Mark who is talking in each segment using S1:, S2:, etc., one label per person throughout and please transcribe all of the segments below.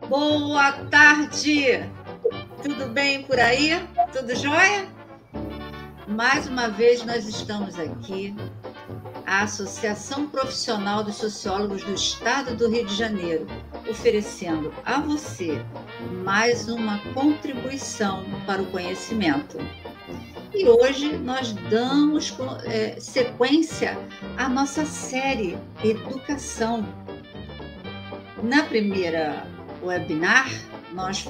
S1: Boa tarde! Tudo bem por aí? Tudo jóia? Mais uma vez nós estamos aqui, a Associação Profissional dos Sociólogos do Estado do Rio de Janeiro, oferecendo a você mais uma contribuição para o conhecimento. E hoje nós damos sequência à nossa série Educação. Na primeira webinar, nós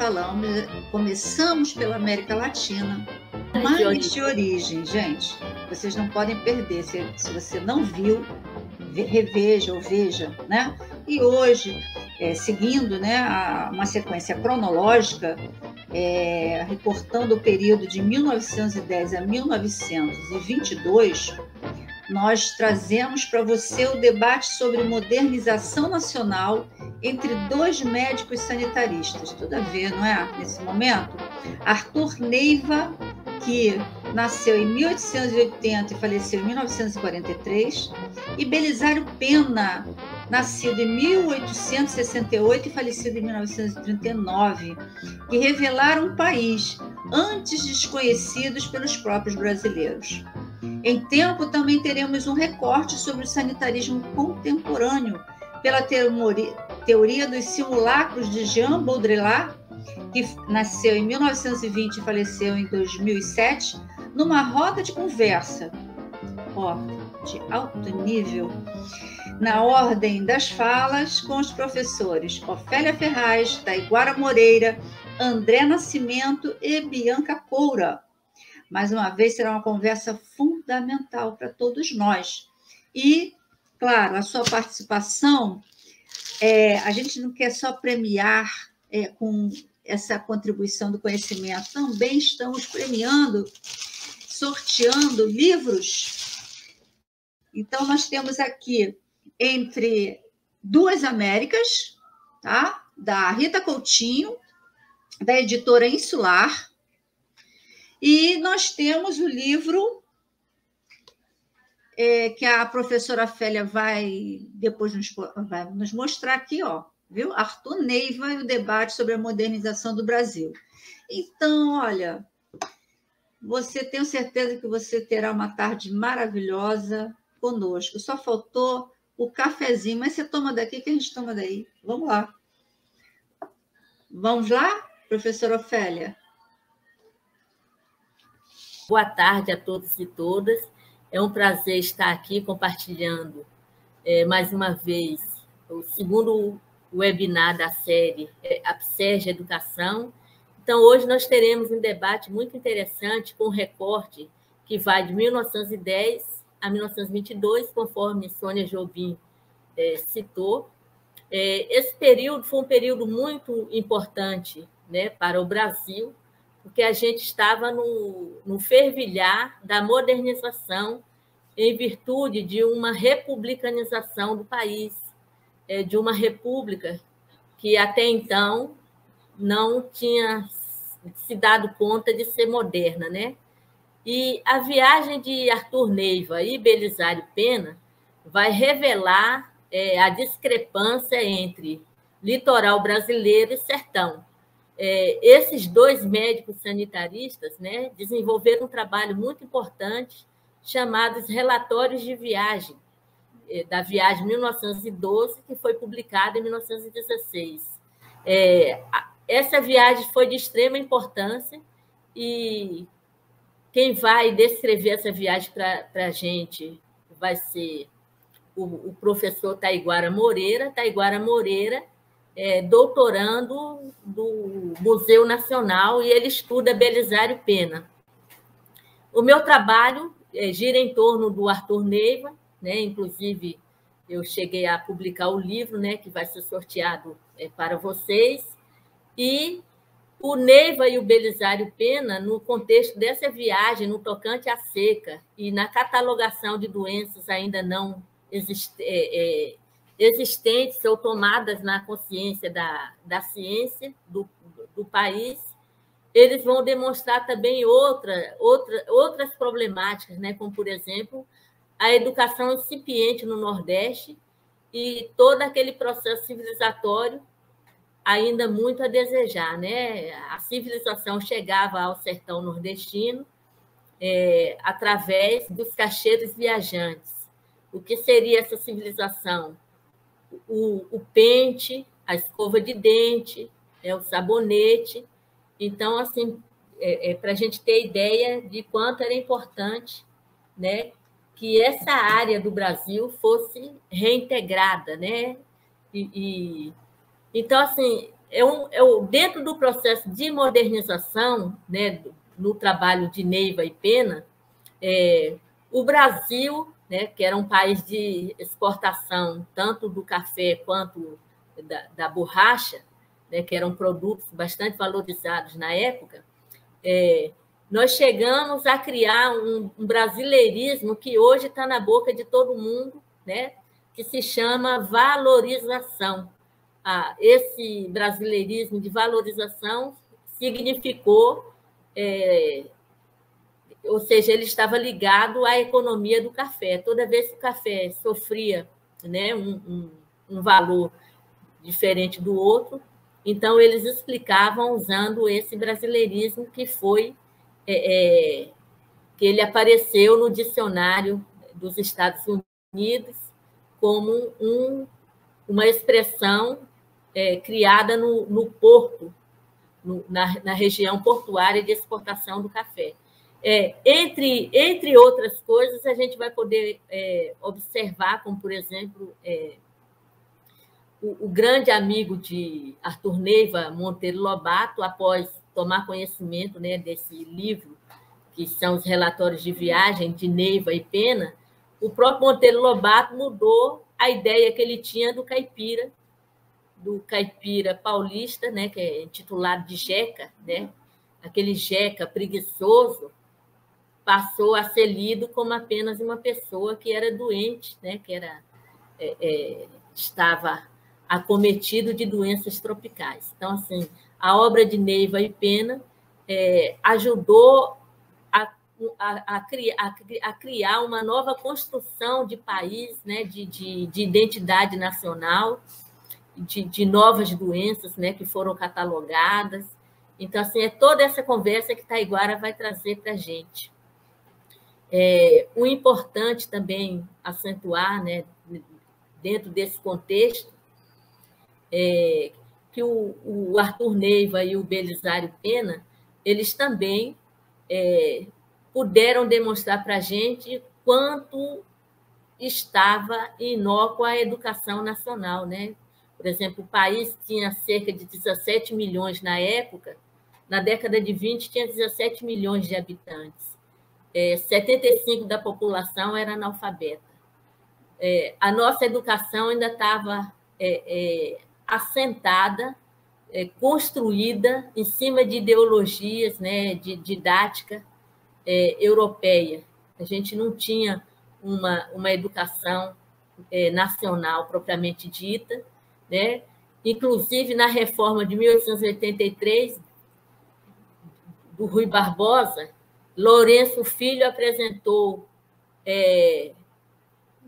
S1: começamos pela América Latina, mas de origem, gente. Vocês não podem perder, se você não viu, reveja ou veja, né? E hoje, seguindo, né, uma sequência cronológica, reportando o período de 1910 a 1922, nós trazemos para você o debate sobre modernização nacional entre dois médicos sanitaristas. Tudo a ver, não é? Nesse momento, Arthur Neiva, que nasceu em 1880 e faleceu em 1943, e Belisário Pena, nascido em 1868 e falecido em 1939, que revelaram um país antes desconhecidos pelos próprios brasileiros. Em tempo, também teremos um recorte sobre o sanitarismo contemporâneo, pela teoria dos simulacros de Jean Baudrillard, que nasceu em 1920 e faleceu em 2007, numa roda de conversa, de alto nível, na ordem das falas, com os professores Ofélia Ferraz, Taiguara Moreira, André Nascimento e Bianca Coura. Mais uma vez, será uma conversa fundamental para todos nós. E, claro, a sua participação, a gente não quer só premiar com essa contribuição do conhecimento, também estamos premiando, sorteando livros. Então, nós temos aqui, entre duas Américas, tá? Da Rita Coutinho, da editora Insular, e nós temos o livro que a professora Félia vai depois nos mostrar aqui, viu? Arthur Neiva e o debate sobre a modernização do Brasil. Então, olha, tenho certeza que você terá uma tarde maravilhosa conosco. Só faltou o cafezinho, mas você toma daqui que a gente toma daí. Vamos lá. Vamos lá, professora Ofélia?
S2: Boa tarde a todos e todas. É um prazer estar aqui compartilhando mais uma vez o segundo webinar da série Abserge Educação. Então, hoje nós teremos um debate muito interessante com um recorte que vai de 1910 a 1922, conforme Sônia Jobim citou. Esse período foi um período muito importante, né, para o Brasil, porque a gente estava no fervilhar da modernização em virtude de uma republicanização do país, de uma república que até então não tinha se dado conta de ser moderna, né? E a viagem de Arthur Neiva e Belisário Pena vai revelar a discrepância entre litoral brasileiro e sertão. Esses dois médicos sanitaristas, né, desenvolveram um trabalho muito importante chamado Relatórios de Viagem, da viagem 1912, que foi publicada em 1916. Essa viagem foi de extrema importância e quem vai descrever essa viagem para a gente vai ser o professor Taiguara Moreira. Taiguara Moreira doutorando do Museu Nacional e ele estuda Belisário Pena. O meu trabalho gira em torno do Arthur Neiva, né? Inclusive eu cheguei a publicar o livro, né, que vai ser sorteado para vocês, e o Neiva e o Belisário Pena, no contexto dessa viagem, no tocante à seca e na catalogação de doenças ainda não existentes ou tomadas na consciência da ciência do país, eles vão demonstrar também outras problemáticas, né? Como, por exemplo, a educação incipiente no Nordeste e todo aquele processo civilizatório ainda muito a desejar, né? A civilização chegava ao sertão nordestino através dos cacheiros viajantes. O que seria essa civilização? O pente, a escova de dente, o sabonete. Então, assim, para a gente ter ideia de quanto era importante, né, que essa área do Brasil fosse reintegrada, né? Então, assim, dentro do processo de modernização, né, no trabalho de Neiva e Pena, o Brasil, né, que era um país de exportação tanto do café quanto da borracha, né, que eram produtos bastante valorizados na época, nós chegamos a criar um brasileirismo que hoje está na boca de todo mundo, né, que se chama valorização. Esse brasileirismo de valorização significou, ou seja, ele estava ligado à economia do café. Toda vez que o café sofria, né, um valor diferente do outro, então eles explicavam usando esse brasileirismo que foi que ele apareceu no dicionário dos Estados Unidos como uma expressão criada no porto, na região portuária de exportação do café. Entre outras coisas, a gente vai poder observar, como, por exemplo, o grande amigo de Arthur Neiva, Monteiro Lobato, após tomar conhecimento, né, desse livro, que são os relatórios de viagem de Neiva e Pena, o próprio Monteiro Lobato mudou a ideia que ele tinha do caipira paulista, né, que é intitulado de jeca, né, aquele jeca preguiçoso, passou a ser lido como apenas uma pessoa que era doente, né, que estava acometido de doenças tropicais. Então, assim, a obra de Neiva e Pena ajudou a criar uma nova construção de país, né, de identidade nacional, de novas doenças, né, que foram catalogadas. Então, assim, é toda essa conversa que Taiguara vai trazer para a gente. O importante também acentuar, né, dentro desse contexto, que o Arthur Neiva e o Belisário Pena, eles também puderam demonstrar para a gente quanto estava inócua a educação nacional, né? Por exemplo, o país tinha cerca de 17 milhões na época, na década de 20 tinha 17 milhões de habitantes. 75% da população era analfabeta. A nossa educação ainda estava assentada, construída em cima de ideologias, né, de didática europeia. A gente não tinha uma educação nacional propriamente dita, né? Inclusive, na reforma de 1883, do Rui Barbosa, Lourenço Filho apresentou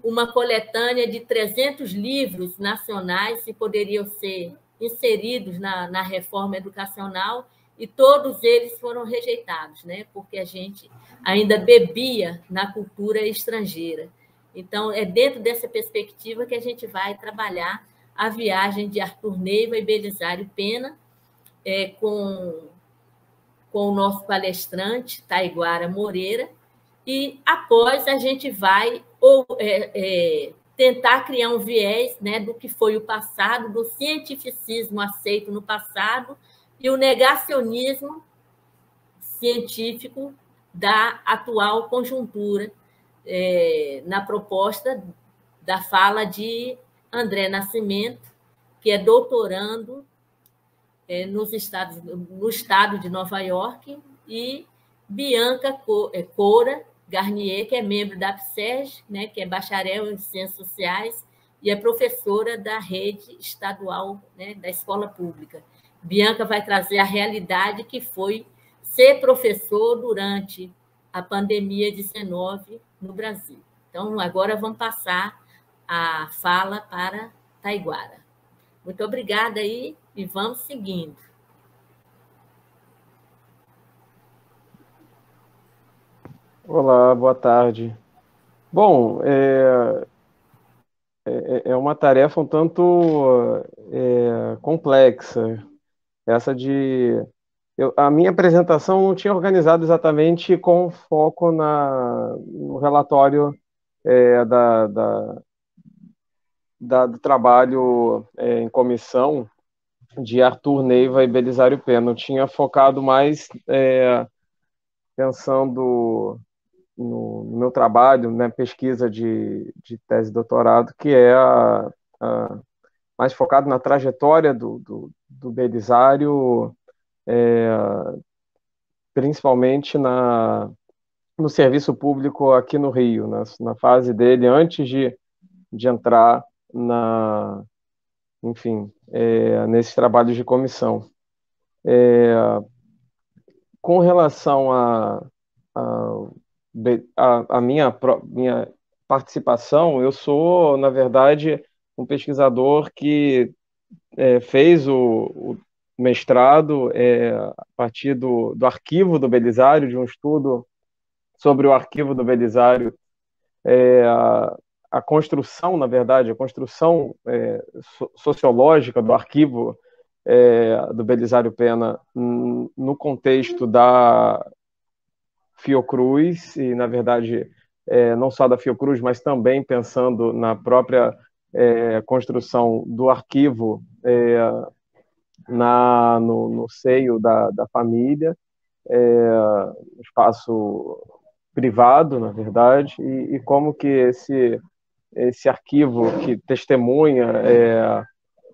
S2: uma coletânea de 300 livros nacionais que poderiam ser inseridos na reforma educacional, e todos eles foram rejeitados, né? Porque a gente ainda bebia na cultura estrangeira. Então, é dentro dessa perspectiva que a gente vai trabalhar a viagem de Arthur Neiva e Belisário Pena, com o nosso palestrante, Taiguara Moreira, e após a gente vai tentar criar um viés, né, do que foi o passado, do cientificismo aceito no passado e o negacionismo científico da atual conjuntura, na proposta da fala de André Nascimento, que é doutorando no estado de Nova York, e Bianca Cora Garnier, que é membro da APSERG, né, que é bacharel em Ciências Sociais e é professora da rede estadual, né, da escola pública. Bianca vai trazer a realidade que foi ser professor durante a pandemia 19 no Brasil. Então, agora vamos passar a fala para Taiguara. Muito obrigada aí e vamos seguindo.
S3: Olá, boa tarde. Bom, é uma tarefa um tanto complexa. Essa de. A minha apresentação não tinha organizado exatamente com foco no relatório do trabalho em comissão de Arthur Neiva e Belisário Pena. Eu tinha focado mais pensando no meu trabalho, né, pesquisa de tese de doutorado, que é mais focado na trajetória do Belisário, principalmente no serviço público aqui no Rio, na fase dele antes de entrar enfim, nesses trabalhos de comissão. Com relação a minha participação, eu sou, na verdade, um pesquisador que fez o mestrado a partir do arquivo do Belisário, de um estudo sobre o arquivo do Belisário, a construção, na verdade, a construção sociológica do arquivo do Belisário Pena no contexto da Fiocruz, e, na verdade, não só da Fiocruz, mas também pensando na própria construção do arquivo no seio da família, espaço privado, na verdade, e como que esse arquivo que testemunha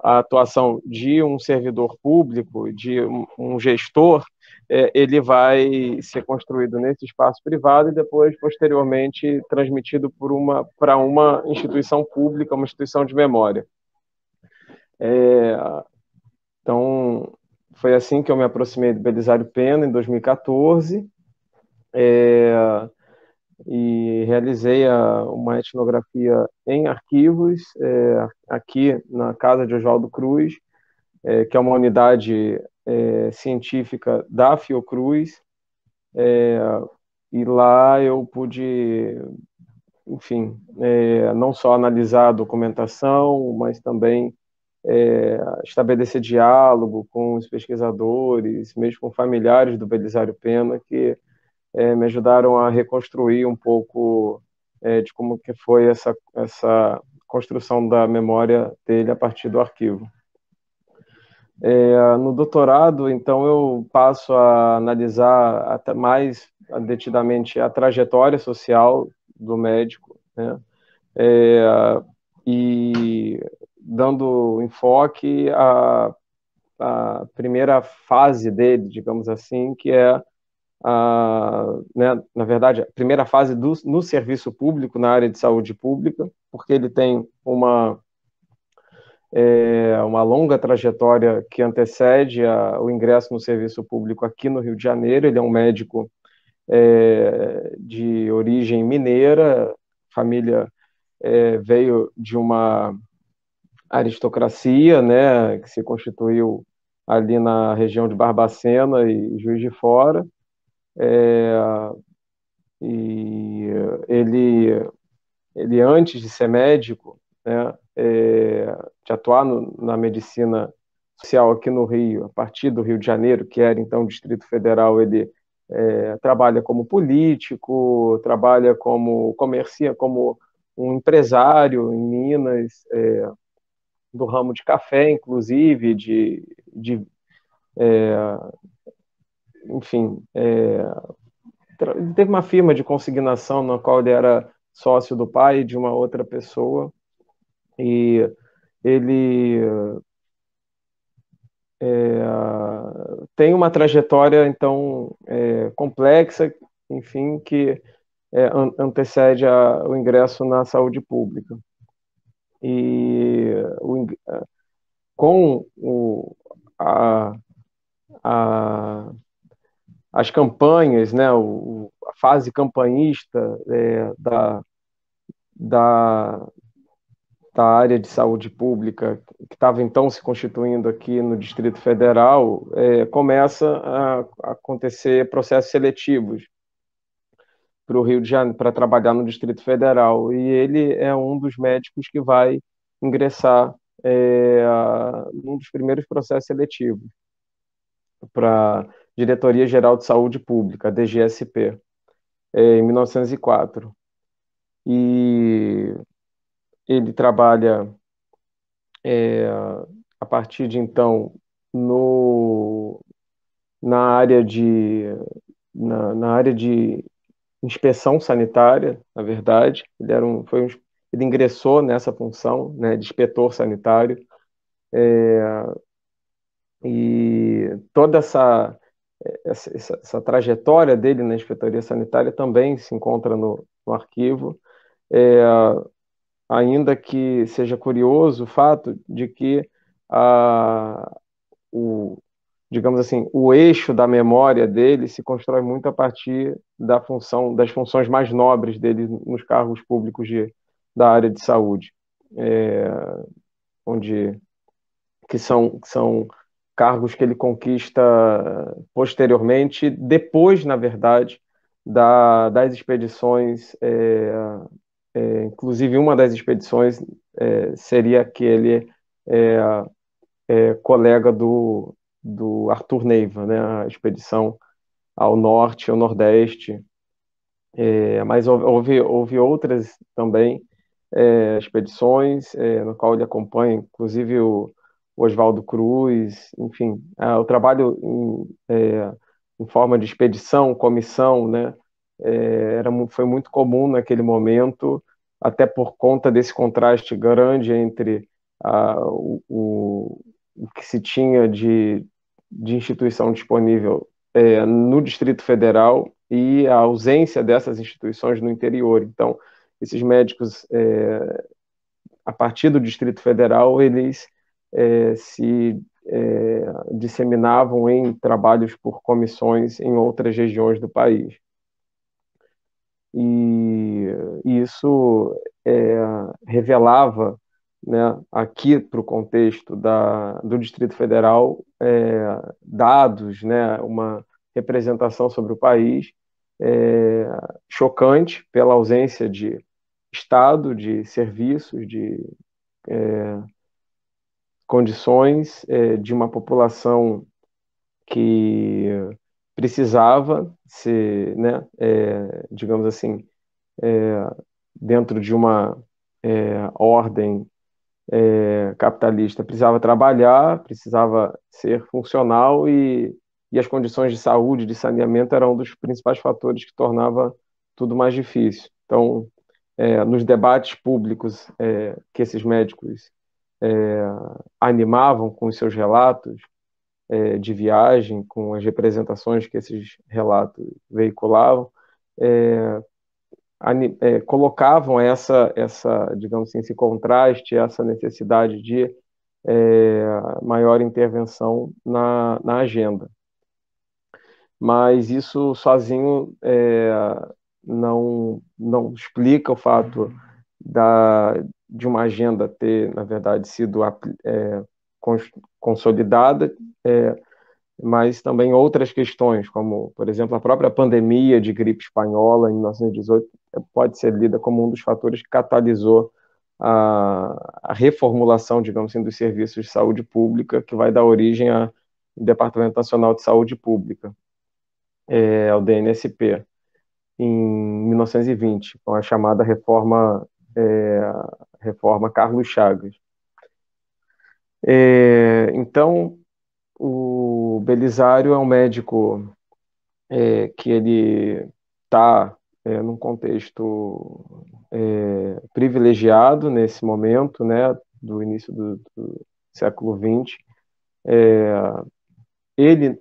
S3: a atuação de um servidor público, de um gestor, ele vai ser construído nesse espaço privado e depois, posteriormente, transmitido para uma instituição pública, uma instituição de memória. Então, foi assim que eu me aproximei do Belisário Pena, em 2014, e realizei uma etnografia em arquivos, aqui na Casa de Oswaldo Cruz, que é uma unidade científica da Fiocruz, e lá eu pude, enfim, não só analisar a documentação, mas também estabelecer diálogo com os pesquisadores, mesmo com familiares do Belisário Pena, que me ajudaram a reconstruir um pouco de como que foi essa construção da memória dele a partir do arquivo. No doutorado, então, eu passo a analisar até mais detidamente a trajetória social do médico, né? E dando enfoque à primeira fase dele, digamos assim, que é né, na verdade, a primeira fase no serviço público, na área de saúde pública, porque ele tem uma longa trajetória que antecede o ingresso no serviço público aqui no Rio de Janeiro. Ele é um médico de origem mineira, família veio de uma aristocracia, né, que se constituiu ali na região de Barbacena e Juiz de Fora, e ele antes de ser médico, né, de atuar na medicina social aqui no Rio, a partir do Rio de Janeiro, que era então o Distrito Federal, ele trabalha como político, trabalha como comerciante, como um empresário em Minas, do ramo de café, inclusive, enfim, teve uma firma de consignação na qual ele era sócio do pai de uma outra pessoa, e ele tem uma trajetória, então, complexa, enfim, que antecede o ingresso na saúde pública. E com as campanhas, né, a fase campanhista da área de saúde pública, que estava então se constituindo aqui no Distrito Federal, começa a acontecer processos seletivos para o Rio de Janeiro, para trabalhar no Distrito Federal. E ele é um dos médicos que vai ingressar num dos primeiros processos seletivos para Diretoria Geral de Saúde Pública, a DGSP, em 1904. E ele trabalha a partir de então na área de na área de inspeção sanitária, na verdade. Ele ingressou nessa função, né, de inspetor sanitário, e toda essa trajetória dele na inspetoria sanitária também se encontra no arquivo, ainda que seja curioso o fato de que digamos assim, o eixo da memória dele se constrói muito a partir das funções mais nobres dele nos cargos públicos da área de saúde, que são cargos que ele conquista posteriormente, depois, na verdade, das expedições, inclusive uma das expedições seria que ele colega do Arthur Neiva, né, a expedição ao norte, ao nordeste, mas houve outras também expedições, no qual ele acompanha, inclusive o Oswaldo Cruz, enfim, o trabalho em forma de expedição, comissão, né, foi muito comum naquele momento, até por conta desse contraste grande entre o que se tinha de instituição disponível no Distrito Federal e a ausência dessas instituições no interior. Então, esses médicos, a partir do Distrito Federal, eles se disseminavam em trabalhos por comissões em outras regiões do país. E isso revelava, né, aqui para o contexto do Distrito Federal, dados, né, uma representação sobre o país chocante pela ausência de Estado, de serviços, de condições, de uma população que precisava ser, né, digamos assim, dentro de uma ordem capitalista, precisava trabalhar, precisava ser funcional e as condições de saúde, de saneamento eram um dos principais fatores que tornava tudo mais difícil. Então, nos debates públicos que esses médicos animavam com os seus relatos de viagem, com as representações que esses relatos veiculavam, colocavam digamos assim, esse contraste, essa necessidade de maior intervenção na agenda. Mas isso sozinho não explica o fato de uma agenda ter, na verdade, sido consolidada, mas também outras questões, como, por exemplo, a própria pandemia de gripe espanhola em 1918 pode ser lida como um dos fatores que catalisou a reformulação, digamos assim, dos serviços de saúde pública, que vai dar origem ao Departamento Nacional de Saúde Pública, ao DNSP, em 1920, com a chamada reforma Carlos Chagas. Então, o Belisário é um médico que ele está num contexto privilegiado nesse momento, né, do início do século XX. Ele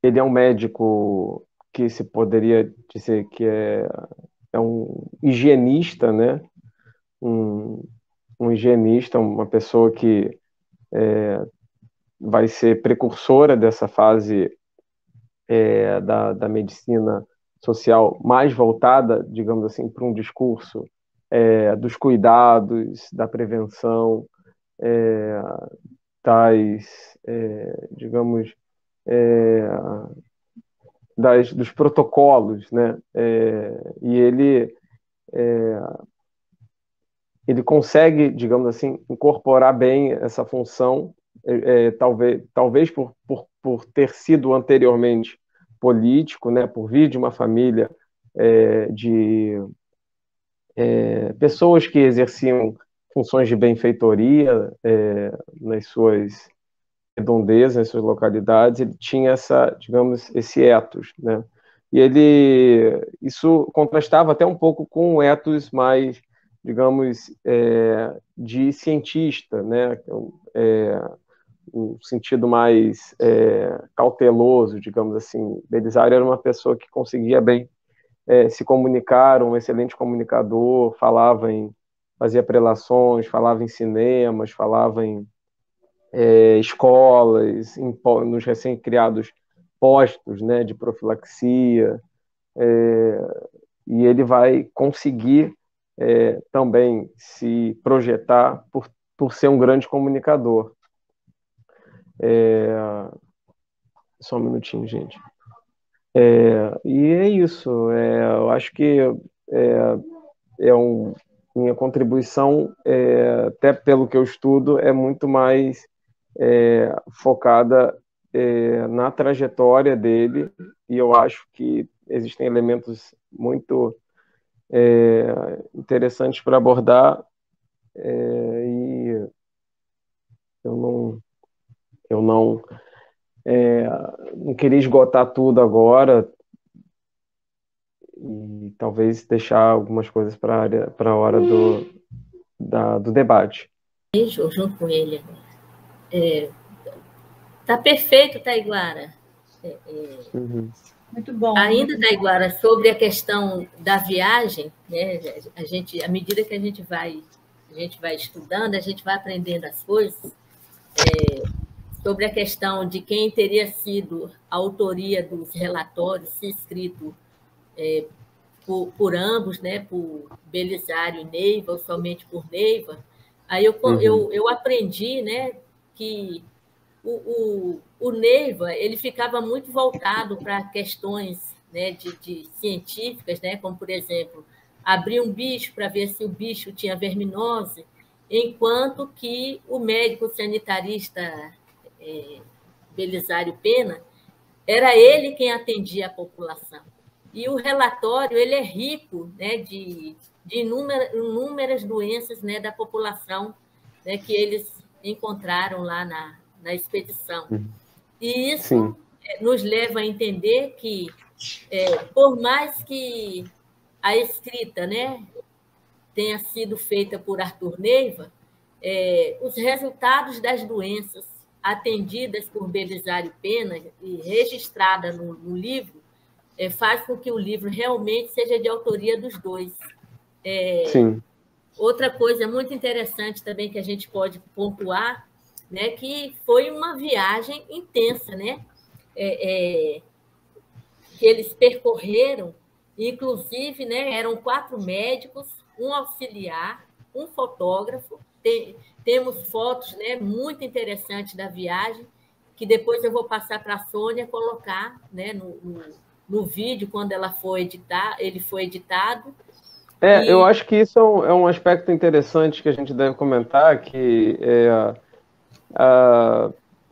S3: é um médico que se poderia dizer que é um higienista, né, um higienista, uma pessoa que vai ser precursora dessa fase da medicina social mais voltada, digamos assim, para um discurso dos cuidados, da prevenção, digamos, dos protocolos, né? E ele consegue, digamos assim, incorporar bem essa função, talvez por ter sido anteriormente político, né? Por vir de uma família de pessoas que exerciam funções de benfeitoria nas suas redondezas, nas suas localidades. Ele tinha digamos, esse ethos, né? E isso contrastava até um pouco com o ethos mais, digamos, de cientista, né? Um sentido mais cauteloso, digamos assim. Belisário era uma pessoa que conseguia bem se comunicar, um excelente comunicador, fazia prelações, falava em cinemas, falava em escolas, nos recém-criados postos, né, de profilaxia, e ele vai conseguir também se projetar por ser um grande comunicador. Só um minutinho, gente. E é isso. Eu acho que minha contribuição, até pelo que eu estudo, é muito mais focada na trajetória dele, e eu acho que existem elementos muito interessantes para abordar, e eu não queria esgotar tudo agora, e talvez deixar algumas coisas para a hora do debate.
S2: Junto com ele. Tá perfeito, Taiguara.
S1: Muito bom.
S2: Ainda, Taiguara, sobre a questão da viagem, né? À medida que a gente vai estudando, a gente vai aprendendo as coisas, sobre a questão de quem teria sido a autoria dos relatórios, se escrito por ambos, né? Por Belisário e Neiva, ou somente por Neiva. Aí eu aprendi, né, que o Neiva ele ficava muito voltado para questões, né, de científicas, né, como, por exemplo, abrir um bicho para ver se o bicho tinha verminose, enquanto que o médico sanitarista Belisário Pena era ele quem atendia a população. E o relatório ele é rico, né, de inúmeras doenças, né, da população, né, que eles encontraram lá na expedição. E isso nos leva a entender que, por mais que a escrita, né, tenha sido feita por Arthur Neiva, os resultados das doenças atendidas por Belisário Pena e registrada no livro faz com que o livro realmente seja de autoria dos dois.
S3: Sim.
S2: Outra coisa muito interessante também que a gente pode pontuar, né, que foi uma viagem intensa, né? Que eles percorreram, inclusive, né, eram 4 médicos, um auxiliar, um fotógrafo. Temos fotos, né, muito interessantes da viagem, que depois eu vou passar para a Sônia colocar, né, no vídeo, quando ele foi editado.
S3: Eu acho que isso é um aspecto interessante que a gente deve comentar, que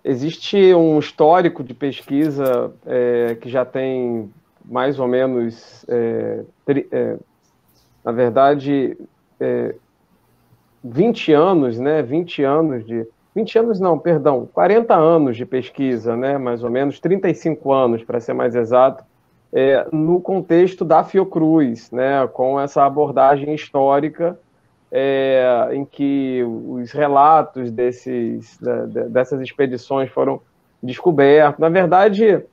S3: existe um histórico de pesquisa que já tem mais ou menos, na verdade, 20 anos, né? 40 anos de pesquisa, né? Mais ou menos, 35 anos, para ser mais exato, no contexto da Fiocruz, né? Com essa abordagem histórica em que os relatos dessas expedições foram descobertos. Na verdade,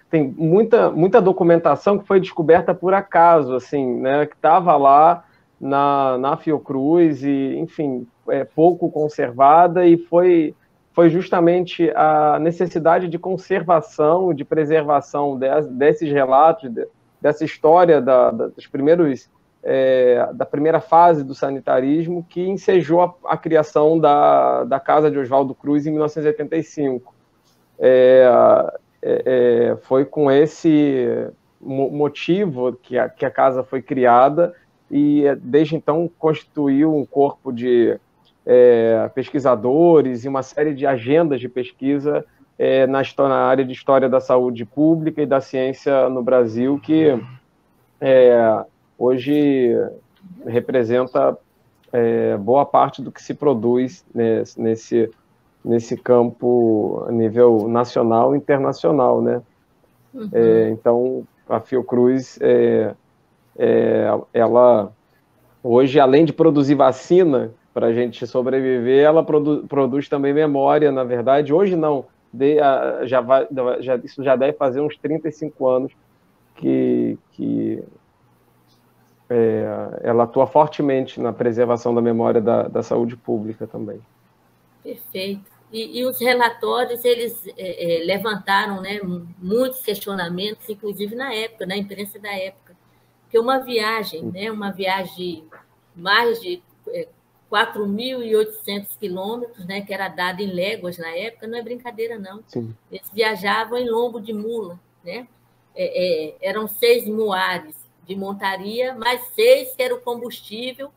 S3: tem muita documentação que foi descoberta por acaso, assim, né, que estava lá na Fiocruz e, enfim, pouco conservada, e foi justamente a necessidade de conservação, de preservação desses relatos, dessa história dos primeiros, da primeira fase do sanitarismo, que ensejou a criação da Casa de Oswaldo Cruz em 1985. Foi com esse motivo que a casa foi criada, e desde então constituiu um corpo de pesquisadores e uma série de agendas de pesquisa na área de História da Saúde Pública e da Ciência no Brasil, que hoje representa boa parte do que se produz nesse campo a nível nacional e internacional, né? Uhum. Então, a Fiocruz, ela, hoje, além de produzir vacina para a gente sobreviver, ela produz também memória, na verdade. Hoje não, isso já deve fazer uns 35 anos que ela atua fortemente na preservação da memória da saúde pública também.
S2: Perfeito. E os relatórios, eles levantaram, né, muitos questionamentos, inclusive na época, na imprensa da época, que uma viagem de mais de 4.800 quilômetros, né, que era dada em léguas na época, não é brincadeira, não. Sim. Eles viajavam em lombo de mula, né? Eram 6 muares de montaria, mais 6 que era o combustível.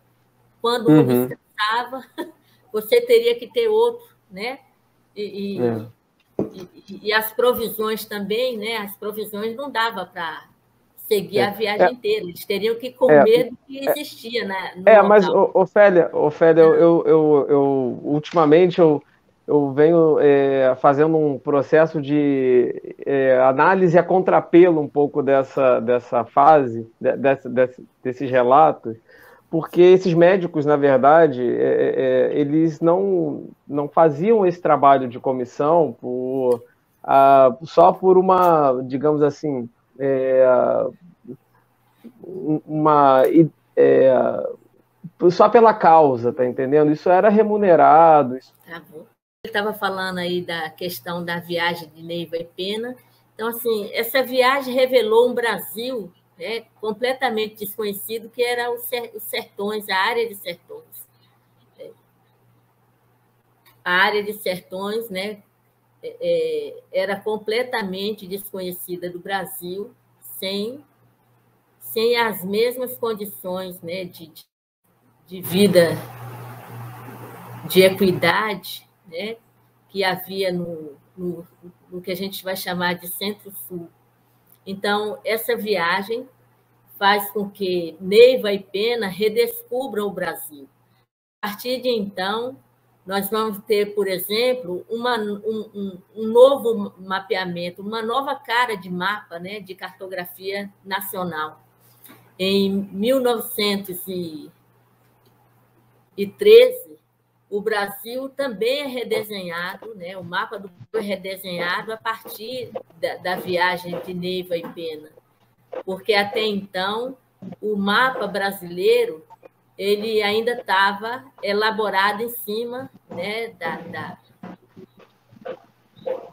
S2: Quando um descansava, você teria que ter outro, né? E as provisões também, né? As provisões não dava para seguir a viagem inteira. Eles teriam que comer do que existia, né?
S3: Mas, Ofélia, eu ultimamente eu venho fazendo um processo de análise a contrapelo um pouco dessa fase, desses relatos, porque esses médicos, na verdade, eles não faziam esse trabalho de comissão só por uma, digamos assim, só pela causa, tá entendendo? Isso era remunerado.
S2: Tá bom. Ele estava falando aí da questão da viagem de Neiva e Pena. Então, assim, essa viagem revelou um Brasil, né, completamente desconhecido, que era os sertões, a área de sertões. A área de sertões, né, era completamente desconhecida do Brasil, sem as mesmas condições, né, de vida, de equidade, né, que havia no que a gente vai chamar de Centro-Sul. Então, essa viagem faz com que Neiva e Pena redescubram o Brasil. A partir de então, nós vamos ter, por exemplo, um novo mapeamento, uma nova cara de mapa, né, de cartografia nacional. Em 1913, o Brasil também é redesenhado, né? O mapa do Brasil é redesenhado a partir da viagem de Neiva e Pena, porque até então o mapa brasileiro ele ainda estava elaborado em cima, né,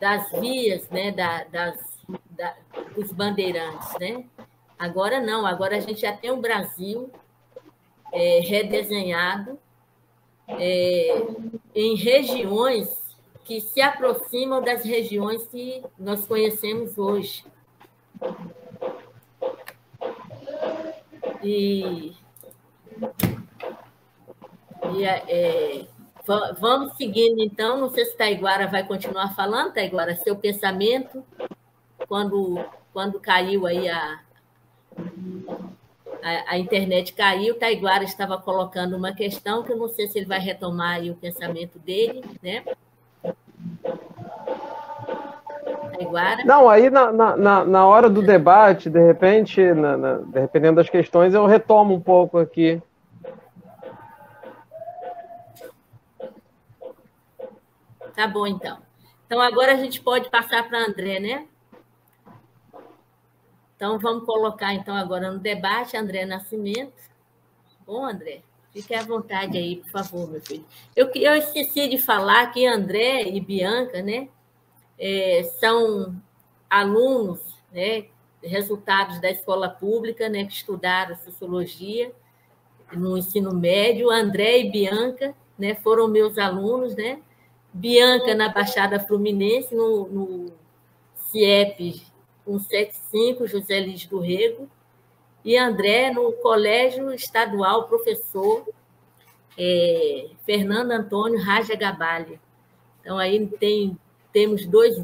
S2: das vias, né, dos bandeirantes, né? Agora não, agora a gente já tem um Brasil redesenhado em regiões que se aproximam das regiões que nós conhecemos hoje. Vamos seguindo, então. Não sei se Taiguara vai continuar falando, Taiguara, seu pensamento, quando caiu aí a internet caiu, Taiguara estava colocando uma questão que eu não sei se ele vai retomar aí o pensamento dele, né? Taiguara?
S3: Não, aí na hora do debate, de repente, dependendo das questões, eu retomo um pouco aqui.
S2: Tá bom, então. Então, agora a gente pode passar para André, né? Então, vamos colocar, então, agora no debate, André Nascimento. Bom, André, fique à vontade aí, por favor, meu filho. Eu esqueci de falar que André e Bianca, né, são alunos, né, resultados da escola pública, né, que estudaram sociologia no ensino médio. André e Bianca, né, foram meus alunos, né? Bianca na Baixada Fluminense, no CIEP 175, José Liz do Rego, e André no Colégio Estadual Professor Fernando Antônio Raja Gabalha. Então, aí temos dois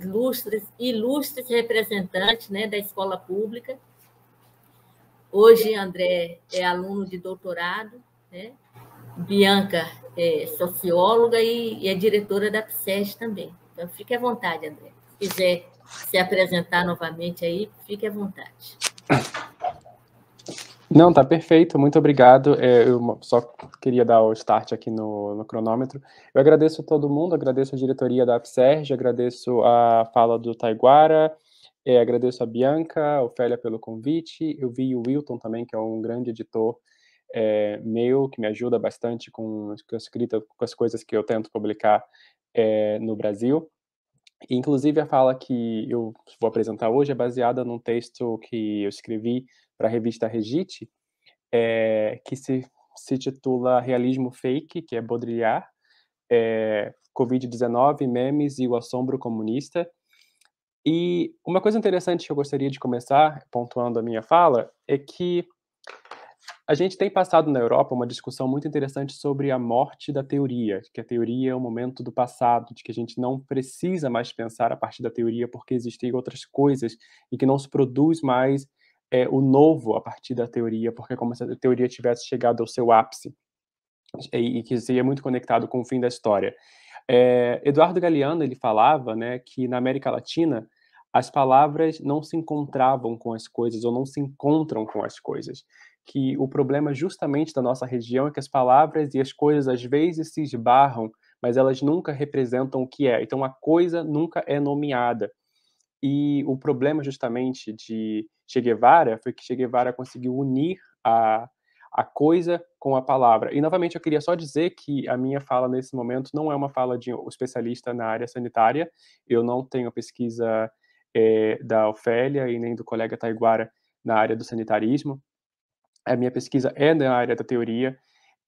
S2: ilustres representantes, né, da escola pública. Hoje, André é aluno de doutorado, né? Bianca é socióloga e é diretora da PSEG também. Então, fique à vontade, André. Se quiser se apresentar novamente aí, fique à vontade.
S4: Não, tá perfeito, muito obrigado. Eu só queria dar o start aqui no cronômetro. Eu agradeço a todo mundo, agradeço a diretoria da APSERG, agradeço a fala do Taiguara, agradeço a Bianca, a Ofélia pelo convite. Eu vi o Wilton também, que é um grande editor meu, que me ajuda bastante com a escrita, com as coisas que eu tento publicar no Brasil. Inclusive, a fala que eu vou apresentar hoje é baseada num texto que eu escrevi para a revista Regite, que se titula Realismo Fake, que é Baudrillard, Covid-19, memes e o assombro comunista. E uma coisa interessante que eu gostaria de começar, pontuando a minha fala, é que a gente tem passado na Europa uma discussão muito interessante sobre a morte da teoria, que a teoria é um momento do passado, de que a gente não precisa mais pensar a partir da teoria porque existem outras coisas e que não se produz mais o novo a partir da teoria, porque é como se a teoria tivesse chegado ao seu ápice e que seria muito conectado com o fim da história. Eduardo Galeano, ele falava, né, que na América Latina as palavras não se encontravam com as coisas ou não se encontram com as coisas, que o problema justamente da nossa região é que as palavras e as coisas às vezes se esbarram, mas elas nunca representam o que é. Então a coisa nunca é nomeada. E o problema justamente de Che Guevara foi que Che Guevara conseguiu unir a coisa com a palavra. E, novamente, eu queria só dizer que a minha fala nesse momento não é uma fala de um especialista na área sanitária. Eu não tenho pesquisa da Ofélia e nem do colega Taiguara na área do sanitarismo. A minha pesquisa é na área da teoria.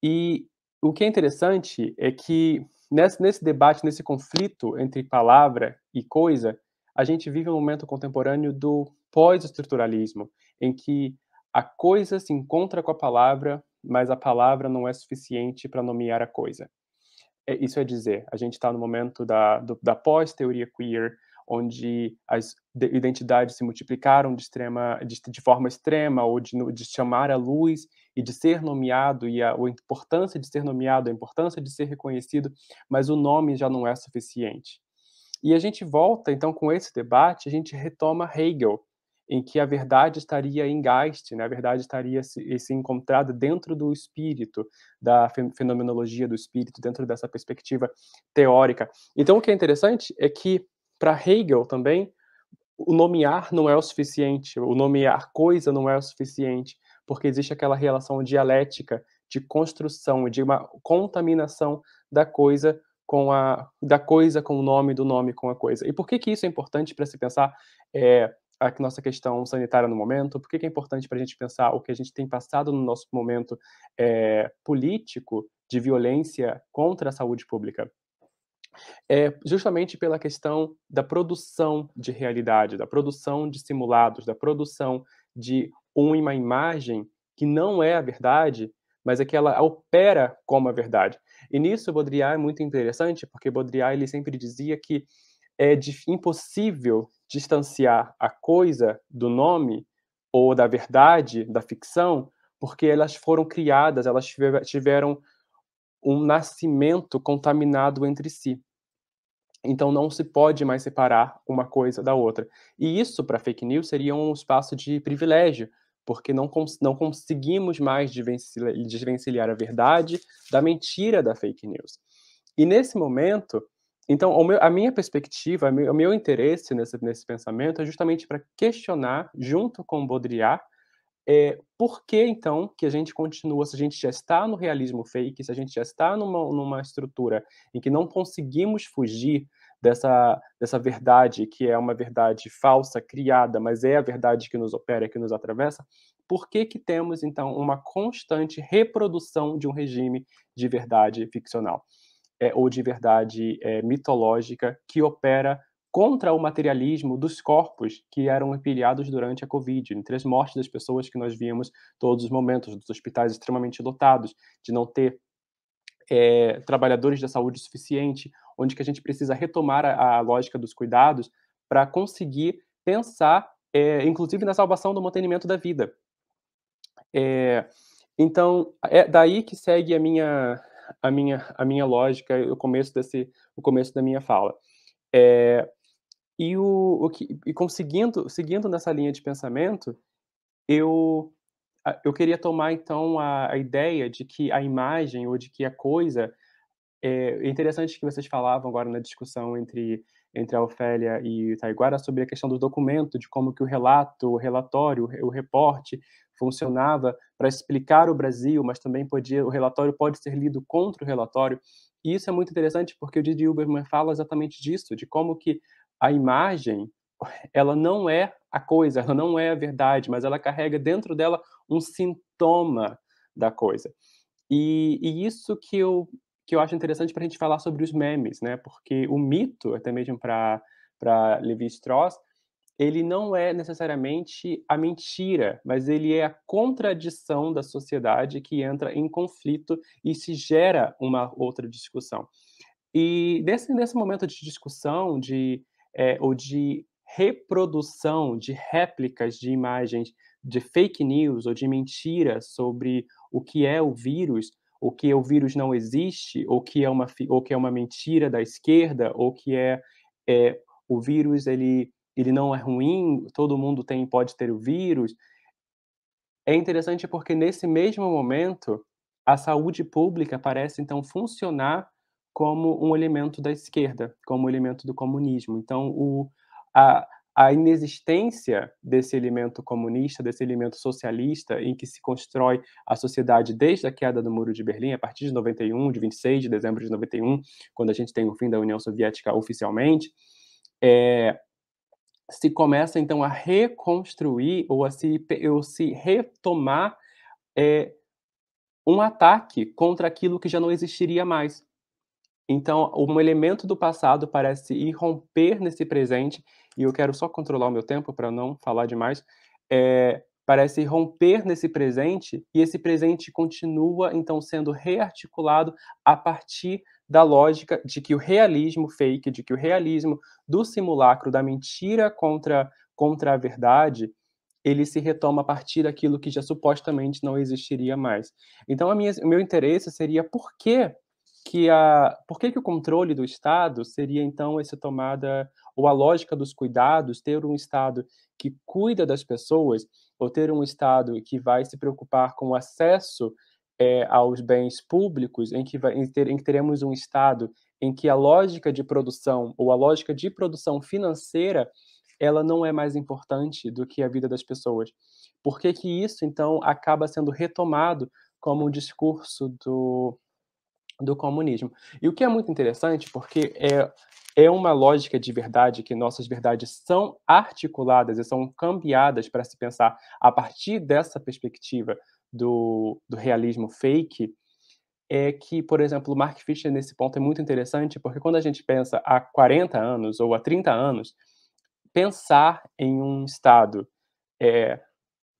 S4: E o que é interessante é que, nesse debate, nesse conflito entre palavra e coisa, a gente vive um momento contemporâneo do pós-estruturalismo, em que a coisa se encontra com a palavra, mas a palavra não é suficiente para nomear a coisa. Isso é dizer, a gente está no momento da pós-teoria queer, onde as identidades se multiplicaram de forma extrema, ou de chamar a luz e de ser nomeado, e a importância de ser nomeado, a importância de ser reconhecido, mas o nome já não é suficiente. E a gente volta, então, com esse debate, a gente retoma Hegel, em que a verdade estaria em Geist, né? A verdade estaria se encontrada dentro do espírito, da fenomenologia do espírito, dentro dessa perspectiva teórica. Então, o que é interessante é que, para Hegel também, o nomear não é o suficiente, o nomear coisa não é o suficiente, porque existe aquela relação dialética de construção, de uma contaminação da coisa com o nome, do nome com a coisa. E por que isso é importante para se pensar a nossa questão sanitária no momento? Por que é importante para a gente pensar o que a gente tem passado no nosso momento político de violência contra a saúde pública? Justamente pela questão da produção de realidade, da produção de simulados, da produção de uma imagem que não é a verdade, mas é que ela opera como a verdade. E nisso Baudrillard é muito interessante, porque Baudrillard ele sempre dizia que é impossível distanciar a coisa do nome ou da verdade, da ficção, porque elas foram criadas, elas tiveram um nascimento contaminado entre si. Então não se pode mais separar uma coisa da outra. E isso, para fake news, seria um espaço de privilégio, porque não conseguimos mais desvencilhar a verdade da mentira da fake news. E nesse momento, então, a minha perspectiva, o meu interesse nesse pensamento é justamente para questionar, junto com Baudrillard, por que, então, que a gente continua, se a gente já está no realismo fake, se a gente já está numa estrutura em que não conseguimos fugir dessa verdade, que é uma verdade falsa, criada, mas é a verdade que nos opera, que nos atravessa, por que temos, então, uma constante reprodução de um regime de verdade ficcional, ou de verdade mitológica, que opera contra o materialismo dos corpos que eram empilhados durante a Covid, entre as mortes das pessoas que nós víamos todos os momentos, dos hospitais extremamente lotados, de não ter trabalhadores da saúde suficiente, onde que a gente precisa retomar a lógica dos cuidados para conseguir pensar, inclusive, na salvação do mantenimento da vida. Então, é daí que segue a minha lógica, o começo da minha fala. Seguindo nessa linha de pensamento, eu queria tomar, então, a ideia de que a imagem ou de que a coisa... É interessante que vocês falavam agora na discussão entre a Ofélia e o Taiguara sobre a questão do documento, de como que o relato, o relatório, o reporte funcionava para explicar o Brasil, mas também o relatório pode ser lido contra o relatório. E isso é muito interessante porque o Didi Huberman fala exatamente disso, de como que a imagem, ela não é a coisa, ela não é a verdade, mas ela carrega dentro dela um sintoma da coisa. E isso que eu acho interessante para a gente falar sobre os memes, né? Porque o mito, até mesmo para Lévi-Strauss, ele não é necessariamente a mentira, mas ele é a contradição da sociedade que entra em conflito e se gera uma outra discussão. E nesse momento de discussão, ou de reprodução de réplicas de imagens de fake news ou de mentira sobre o que é o vírus não existe, ou que é uma mentira da esquerda, ou que o vírus ele não é ruim, todo mundo pode ter o vírus. É interessante porque nesse mesmo momento a saúde pública parece então funcionar como um elemento da esquerda, como um elemento do comunismo. Então a inexistência desse elemento comunista, desse elemento socialista, em que se constrói a sociedade desde a queda do Muro de Berlim, a partir de 91, de 26 de dezembro de 91, quando a gente tem o fim da União Soviética oficialmente, se começa, então, a reconstruir ou se retomar um ataque contra aquilo que já não existiria mais. Então, um elemento do passado parece irromper nesse presente, e eu quero só controlar o meu tempo para não falar demais, parece irromper nesse presente, e esse presente continua, então, sendo rearticulado a partir da lógica de que o realismo fake, de que o realismo do simulacro, da mentira contra a verdade, ele se retoma a partir daquilo que já supostamente não existiria mais. Então, o meu interesse seria por que o controle do Estado seria, então, essa tomada, ou a lógica dos cuidados, ter um Estado que cuida das pessoas, ou ter um Estado que vai se preocupar com o acesso aos bens públicos, em que teremos um Estado em que a lógica de produção, ou a lógica de produção financeira, ela não é mais importante do que a vida das pessoas. Por que isso, então, acaba sendo retomado como um discurso do comunismo? E o que é muito interessante, porque é uma lógica de verdade, que nossas verdades são articuladas e são cambiadas para se pensar a partir dessa perspectiva do realismo fake, é que, por exemplo, o Mark Fisher, nesse ponto, é muito interessante, porque quando a gente pensa há 40 anos ou há 30 anos, pensar em um Estado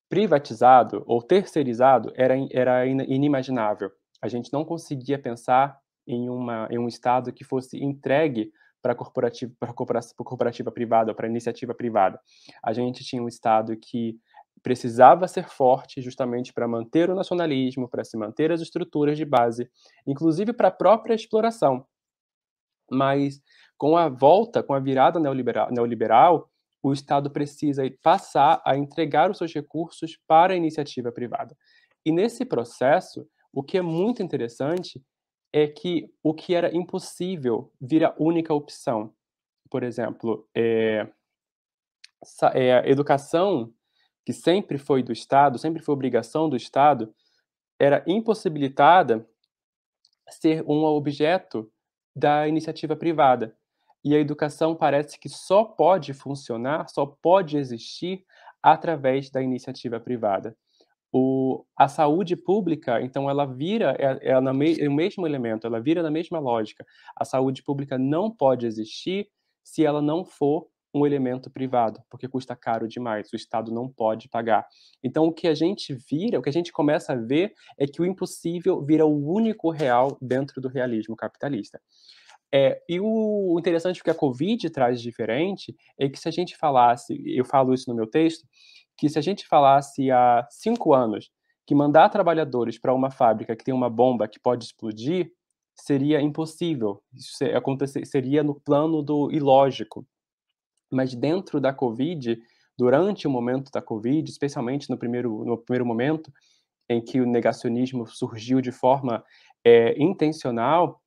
S4: privatizado ou terceirizado era inimaginável. A gente não conseguia pensar em um Estado que fosse entregue para a cooperativa privada, ou para a iniciativa privada. A gente tinha um Estado que precisava ser forte justamente para manter o nacionalismo, para se manter as estruturas de base, inclusive para a própria exploração. Mas com a virada neoliberal, o Estado precisa passar a entregar os seus recursos para a iniciativa privada. E nesse processo, o que é muito interessante é que o que era impossível vira única opção. Por exemplo, a educação, que sempre foi do Estado, sempre foi obrigação do Estado, era impossibilitada ser um objeto da iniciativa privada. e a educação parece que só pode funcionar, só pode existir através da iniciativa privada. A saúde pública, então, ela vira é o mesmo elemento, ela vira na mesma lógica. A saúde pública não pode existir se ela não for um elemento privado, porque custa caro demais, o Estado não pode pagar. Então, o que a gente começa a ver é que o impossível vira o único real dentro do realismo capitalista. E o interessante que a Covid traz diferente é que se a gente falasse, eu falo isso no meu texto, que se a gente falasse há 5 anos que mandar trabalhadores para uma fábrica que tem uma bomba que pode explodir seria impossível, isso seria no plano do ilógico. Mas dentro da Covid, durante o momento da Covid, especialmente no primeiro momento, em que o negacionismo surgiu de forma intencional,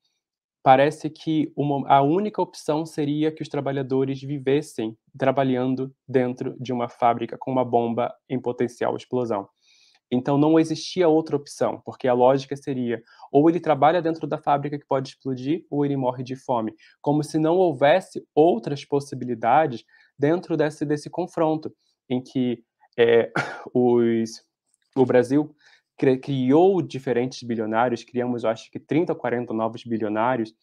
S4: parece que a única opção seria que os trabalhadores vivessem trabalhando dentro de uma fábrica com uma bomba em potencial explosão. Então não existia outra opção, porque a lógica seria ou ele trabalha dentro da fábrica que pode explodir ou ele morre de fome, como se não houvesse outras possibilidades dentro desse confronto, em que o Brasil criou diferentes bilionários, criamos, eu acho que 30 ou 40 novos bilionários,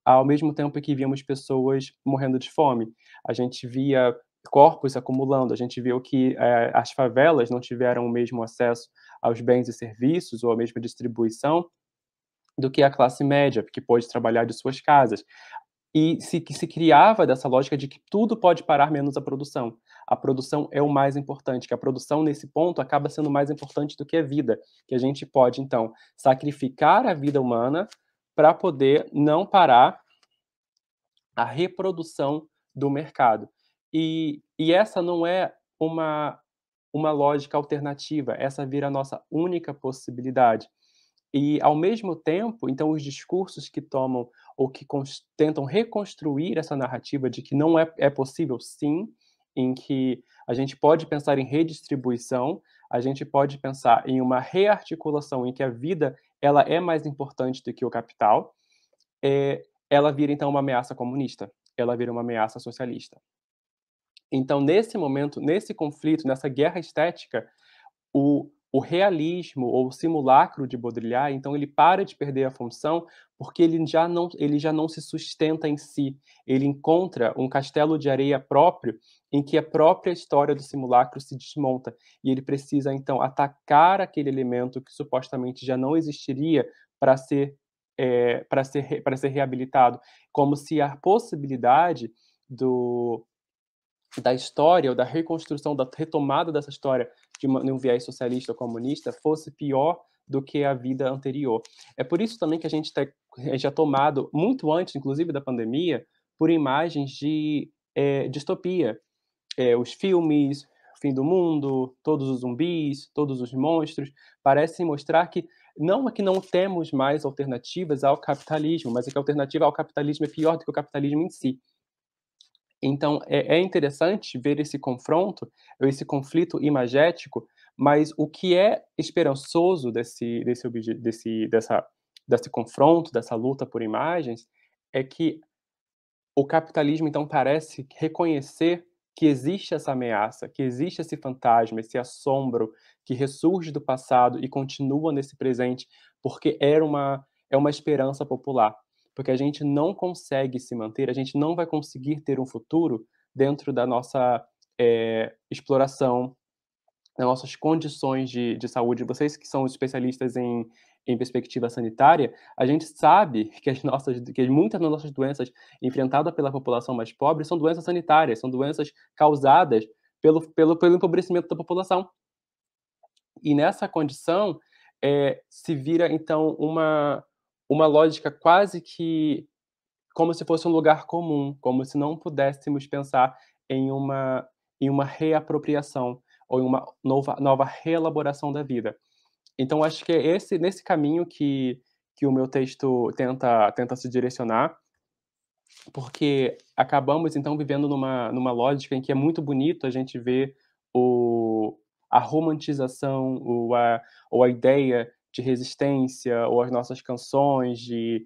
S4: ao mesmo tempo que víamos pessoas morrendo de fome. A gente via corpos acumulando, a gente viu que as favelas não tiveram o mesmo acesso aos bens e serviços ou a mesma distribuição do que a classe média, que pôde trabalhar de suas casas. E se criava dessa lógica de que tudo pode parar menos a produção. A produção é o mais importante, que a produção, nesse ponto, acaba sendo mais importante do que a vida, que a gente pode, então, sacrificar a vida humana para poder não parar a reprodução do mercado. E essa não é uma lógica alternativa, essa vira a nossa única possibilidade. E, ao mesmo tempo, então, os discursos que tomam ou que tentam reconstruir essa narrativa de que não é possível, sim, em que a gente pode pensar em redistribuição, a gente pode pensar em uma rearticulação em que a vida ela é mais importante do que o capital, ela vira, então, uma ameaça comunista, ela vira uma ameaça socialista. Então, nesse momento, nesse conflito, nessa guerra estética, o realismo ou o simulacro de Baudrillard, então ele para de perder a função, porque ele já não se sustenta em si. Ele encontra um castelo de areia próprio, em que a própria história do simulacro se desmonta, e ele precisa, então, atacar aquele elemento que supostamente já não existiria para ser reabilitado, como se a possibilidade da história ou da reconstrução, da retomada dessa história de um viés socialista ou comunista fosse pior do que a vida anterior. É por isso também que a gente é tomado, muito antes, inclusive, da pandemia, por imagens de distopia. Os filmes, Fim do Mundo, todos os zumbis, todos os monstros, parecem mostrar que não é que não temos mais alternativas ao capitalismo, mas é que a alternativa ao capitalismo é pior do que o capitalismo em si. Então, é interessante ver esse confronto, esse conflito imagético, mas o que é esperançoso desse confronto, dessa luta por imagens, é que o capitalismo, então, parece reconhecer que existe essa ameaça, que existe esse fantasma, esse assombro que ressurge do passado e continua nesse presente, porque é uma esperança popular. Porque a gente não consegue se manter, a gente não vai conseguir ter um futuro dentro da nossa exploração, das nossas condições de saúde. Vocês que são especialistas em perspectiva sanitária, a gente sabe que muitas das nossas doenças enfrentadas pela população mais pobre são doenças sanitárias, são doenças causadas pelo empobrecimento da população. E nessa condição, se vira, então, uma lógica quase que como se fosse um lugar comum, como se não pudéssemos pensar em uma reapropriação ou em uma nova reelaboração da vida. Então, acho que é nesse caminho que o meu texto tenta se direcionar, porque acabamos, então, vivendo numa lógica em que é muito bonito a gente ver a romantização ou a ideia de resistência, ou as nossas canções de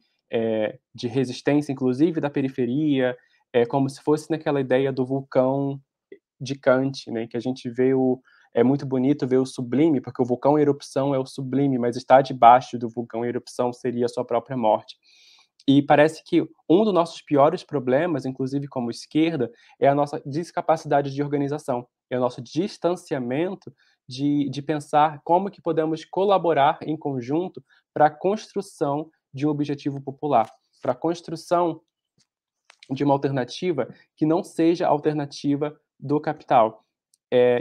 S4: resistência, inclusive da periferia, é como se fosse naquela ideia do vulcão de Kant, né, que a gente vê é muito bonito ver o sublime, porque o vulcão em erupção é o sublime, mas estar debaixo do vulcão em erupção seria a sua própria morte. E parece que um dos nossos piores problemas, inclusive como esquerda, é a nossa discapacidade de organização, é o nosso distanciamento de pensar como que podemos colaborar em conjunto para a construção de um objetivo popular, para a construção de uma alternativa que não seja a alternativa do capital,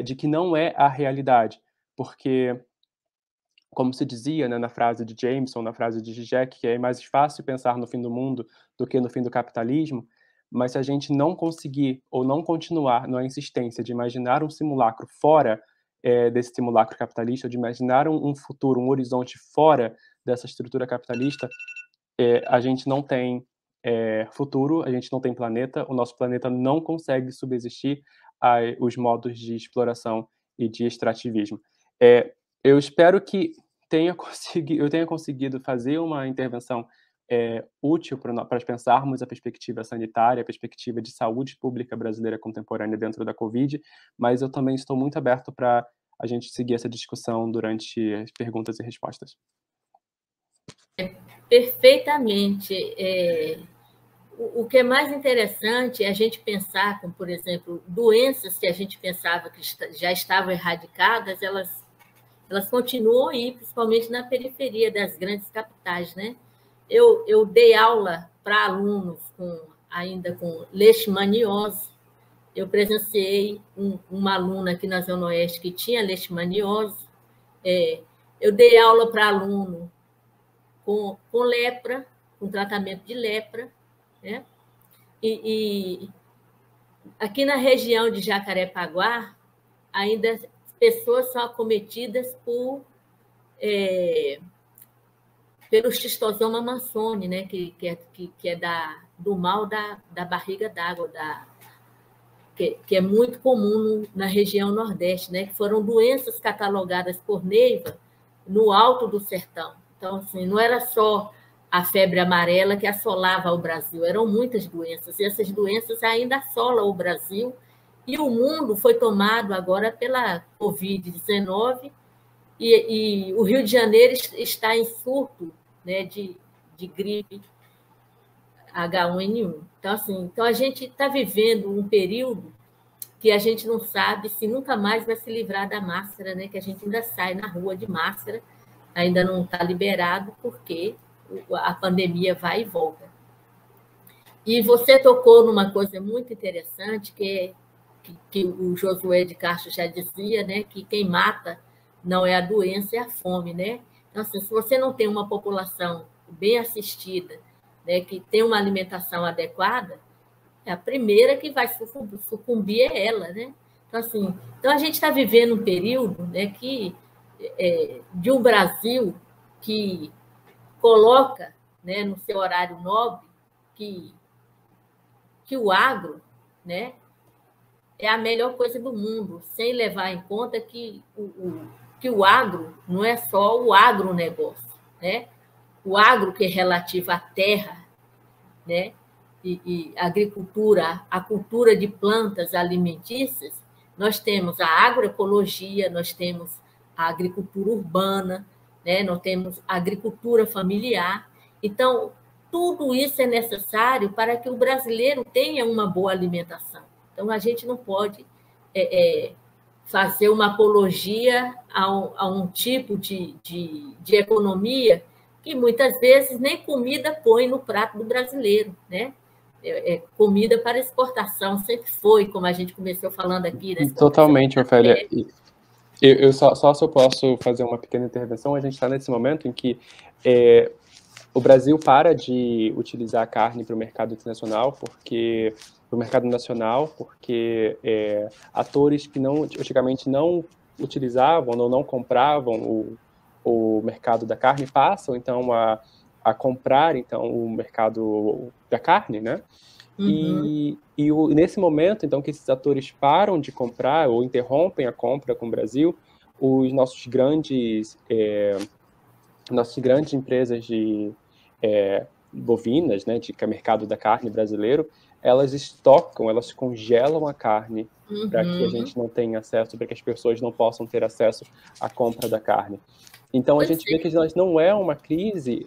S4: de que não é a realidade, porque, como se dizia, né, na frase de Jameson, na frase de Zizek, que é mais fácil pensar no fim do mundo do que no fim do capitalismo, mas se a gente não conseguir ou não continuar na insistência de imaginar um simulacro fora desse simulacro capitalista, ou de imaginar um futuro, um horizonte fora dessa estrutura capitalista, a gente não tem futuro, a gente não tem planeta, o nosso planeta não consegue subsistir aos modos de exploração e de extrativismo. Eu espero que eu tenha conseguido fazer uma intervenção útil para pensarmos a perspectiva sanitária, a perspectiva de saúde pública brasileira contemporânea dentro da Covid, mas eu também estou muito aberto para a gente seguir essa discussão durante as perguntas e respostas.
S2: Perfeitamente. O que é mais interessante é a gente pensar, como, por exemplo, doenças que a gente pensava que já estavam erradicadas, elas continuam aí, principalmente na periferia das grandes capitais, né? Eu dei aula para alunos ainda com leishmaniose. Eu presenciei uma aluna aqui na Zona Oeste que tinha leishmaniose. Eu dei aula para aluno com lepra, com tratamento de lepra, né? E aqui na região de Jacarepaguá, ainda pessoas são acometidas pelo Schistosoma mansoni, né? que é do mal da barriga d'água, que é muito comum na região Nordeste, né? Que foram doenças catalogadas por Neiva no Alto do Sertão. Então, assim, não era só a febre amarela que assolava o Brasil, eram muitas doenças, e essas doenças ainda assolam o Brasil, e o mundo foi tomado agora pela Covid-19, e o Rio de Janeiro está em surto, né, de gripe H1N1. Então, assim, a gente está vivendo um período que a gente não sabe se nunca mais vai se livrar da máscara, né, que a gente ainda sai na rua de máscara, ainda não está liberado, porque a pandemia vai e volta. E você tocou numa coisa muito interessante, que o Josué de Castro já dizia, né, que quem mata não é a doença, é a fome, né? Então, assim, se você não tem uma população bem assistida, né, que tem uma alimentação adequada, a primeira que vai sucumbir é ela, né? Então, assim, a gente está vivendo um período, né, de um Brasil que coloca, né, no seu horário nobre que o agro, né, é a melhor coisa do mundo, sem levar em conta que o agro não é só o agronegócio, né? O agro que é relativo à terra, né? E agricultura, a cultura de plantas alimentícias, nós temos a agroecologia, nós temos a agricultura urbana, né? Nós temos a agricultura familiar. Então, tudo isso é necessário para que o brasileiro tenha uma boa alimentação. Então, a gente não pode fazer uma apologia a um tipo de economia que muitas vezes nem comida põe no prato do brasileiro, né? Comida para exportação sempre foi, como a gente começou falando aqui.
S4: Totalmente, Ofélia. Eu só se eu posso fazer uma pequena intervenção, a gente está nesse momento em que o Brasil para de utilizar a carne para o mercado internacional, porque atores que antigamente não utilizavam ou não compravam o mercado da carne passam, então, a comprar, então, o mercado da carne, né? Uhum. E nesse momento, então, que esses atores param de comprar ou interrompem a compra com o Brasil, os nossas grandes empresas de bovinas, né, de mercado da carne brasileiro, elas estocam, elas congelam a carne para que a gente não tenha acesso, para que as pessoas não possam ter acesso à compra da carne. Então a gente vê que não é uma crise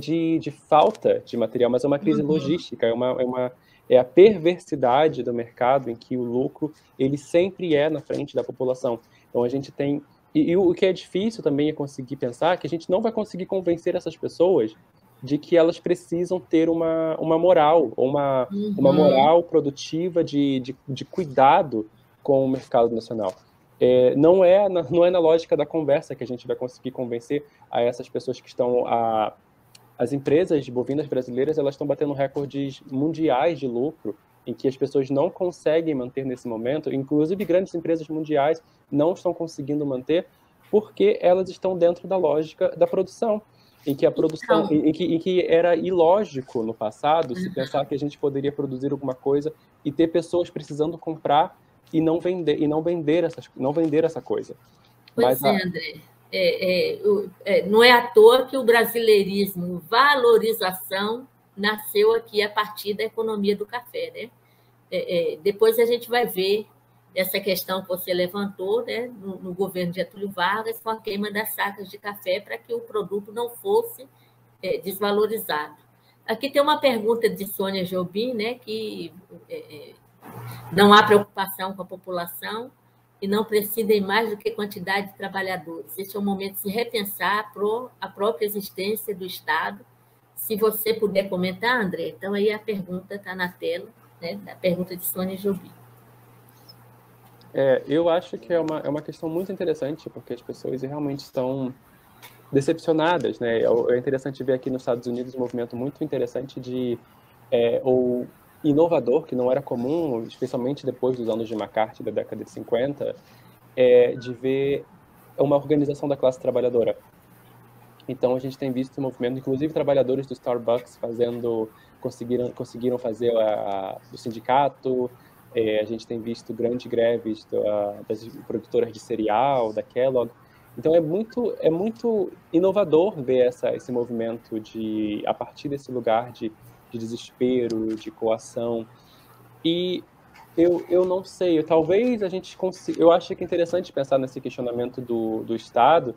S4: de falta de material, mas é uma crise logística, é a perversidade do mercado em que o lucro ele sempre é na frente da população. Então a gente tem e o que é difícil também é conseguir pensar que a gente não vai conseguir convencer essas pessoas de que elas precisam ter uma moral, ou uma moral produtiva de cuidado com o mercado nacional. Não é na lógica da conversa que a gente vai conseguir convencer a essas pessoas que estão... As empresas de bovinas brasileiras elas estão batendo recordes mundiais de lucro, em que as pessoas não conseguem manter nesse momento, inclusive grandes empresas mundiais não estão conseguindo manter, porque elas estão dentro da lógica da produção, em que a produção, em que era ilógico no passado se pensar que a gente poderia produzir alguma coisa e ter pessoas precisando comprar e não vender essa coisa.
S2: Pois é, André. Não é à toa que o brasileirismo, valorização, nasceu aqui a partir da economia do café, né? Depois a gente vai ver essa questão que você levantou, né, no governo de Getúlio Vargas, com a queima das sacas de café para que o produto não fosse desvalorizado. Aqui tem uma pergunta de Sônia Jobim, né, que não há preocupação com a população e não prescindem mais do que quantidade de trabalhadores. Este é o momento de se repensar a própria existência do Estado. Se você puder comentar, André, então aí a pergunta está na tela, né, a pergunta de Sônia Jobim.
S4: Eu acho que é uma questão muito interessante, porque as pessoas realmente estão decepcionadas, né? É interessante ver aqui nos Estados Unidos um movimento muito interessante ou inovador, que não era comum, especialmente depois dos anos de McCarthy, da década de 50, de ver uma organização da classe trabalhadora. Então, a gente tem visto um movimento, inclusive trabalhadores do Starbucks conseguiram fazer do sindicato. A gente tem visto grandes greves das produtoras de cereal, da Kellogg. Então, é muito inovador ver esse movimento a partir desse lugar de desespero, de coação. E eu não sei, talvez a gente consiga... Eu acho que é interessante pensar nesse questionamento do Estado,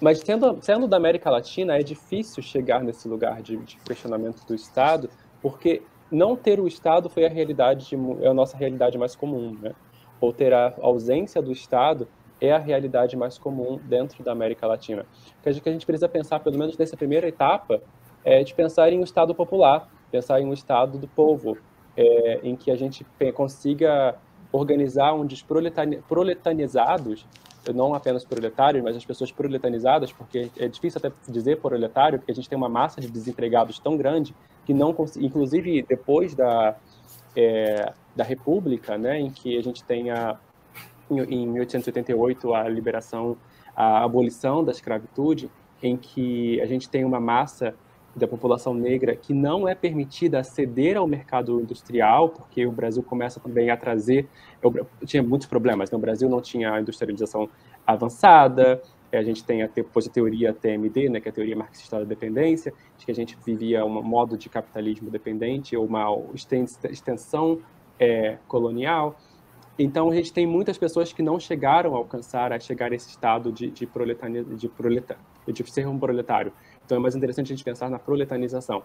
S4: mas sendo da América Latina, é difícil chegar nesse lugar de questionamento do Estado, porque não ter o Estado foi a nossa realidade mais comum, né? Ou ter a ausência do Estado é a realidade mais comum dentro da América Latina. O que a gente precisa pensar, pelo menos nessa primeira etapa, é de pensar em um Estado popular, pensar em um Estado do povo, em que a gente consiga organizar onde os proletarizados, não apenas proletários, mas as pessoas proletarizadas, porque é difícil até dizer proletário, porque a gente tem uma massa de desempregados tão grande que não consegue, inclusive depois da República, né, em que a gente tem em 1888 a abolição da escravitude, em que a gente tem uma massa da população negra que não é permitida aceder ao mercado industrial, porque o Brasil começa também a trazer... Tinha muitos problemas, né? O Brasil não tinha a industrialização avançada, a gente tem depois a teoria TMD, né, que é a teoria marxista da dependência, de que a gente vivia um modo de capitalismo dependente, ou uma extensão colonial. Então, a gente tem muitas pessoas que não chegaram a chegar a esse estado de ser um proletário. Então, é mais interessante a gente pensar na proletarização.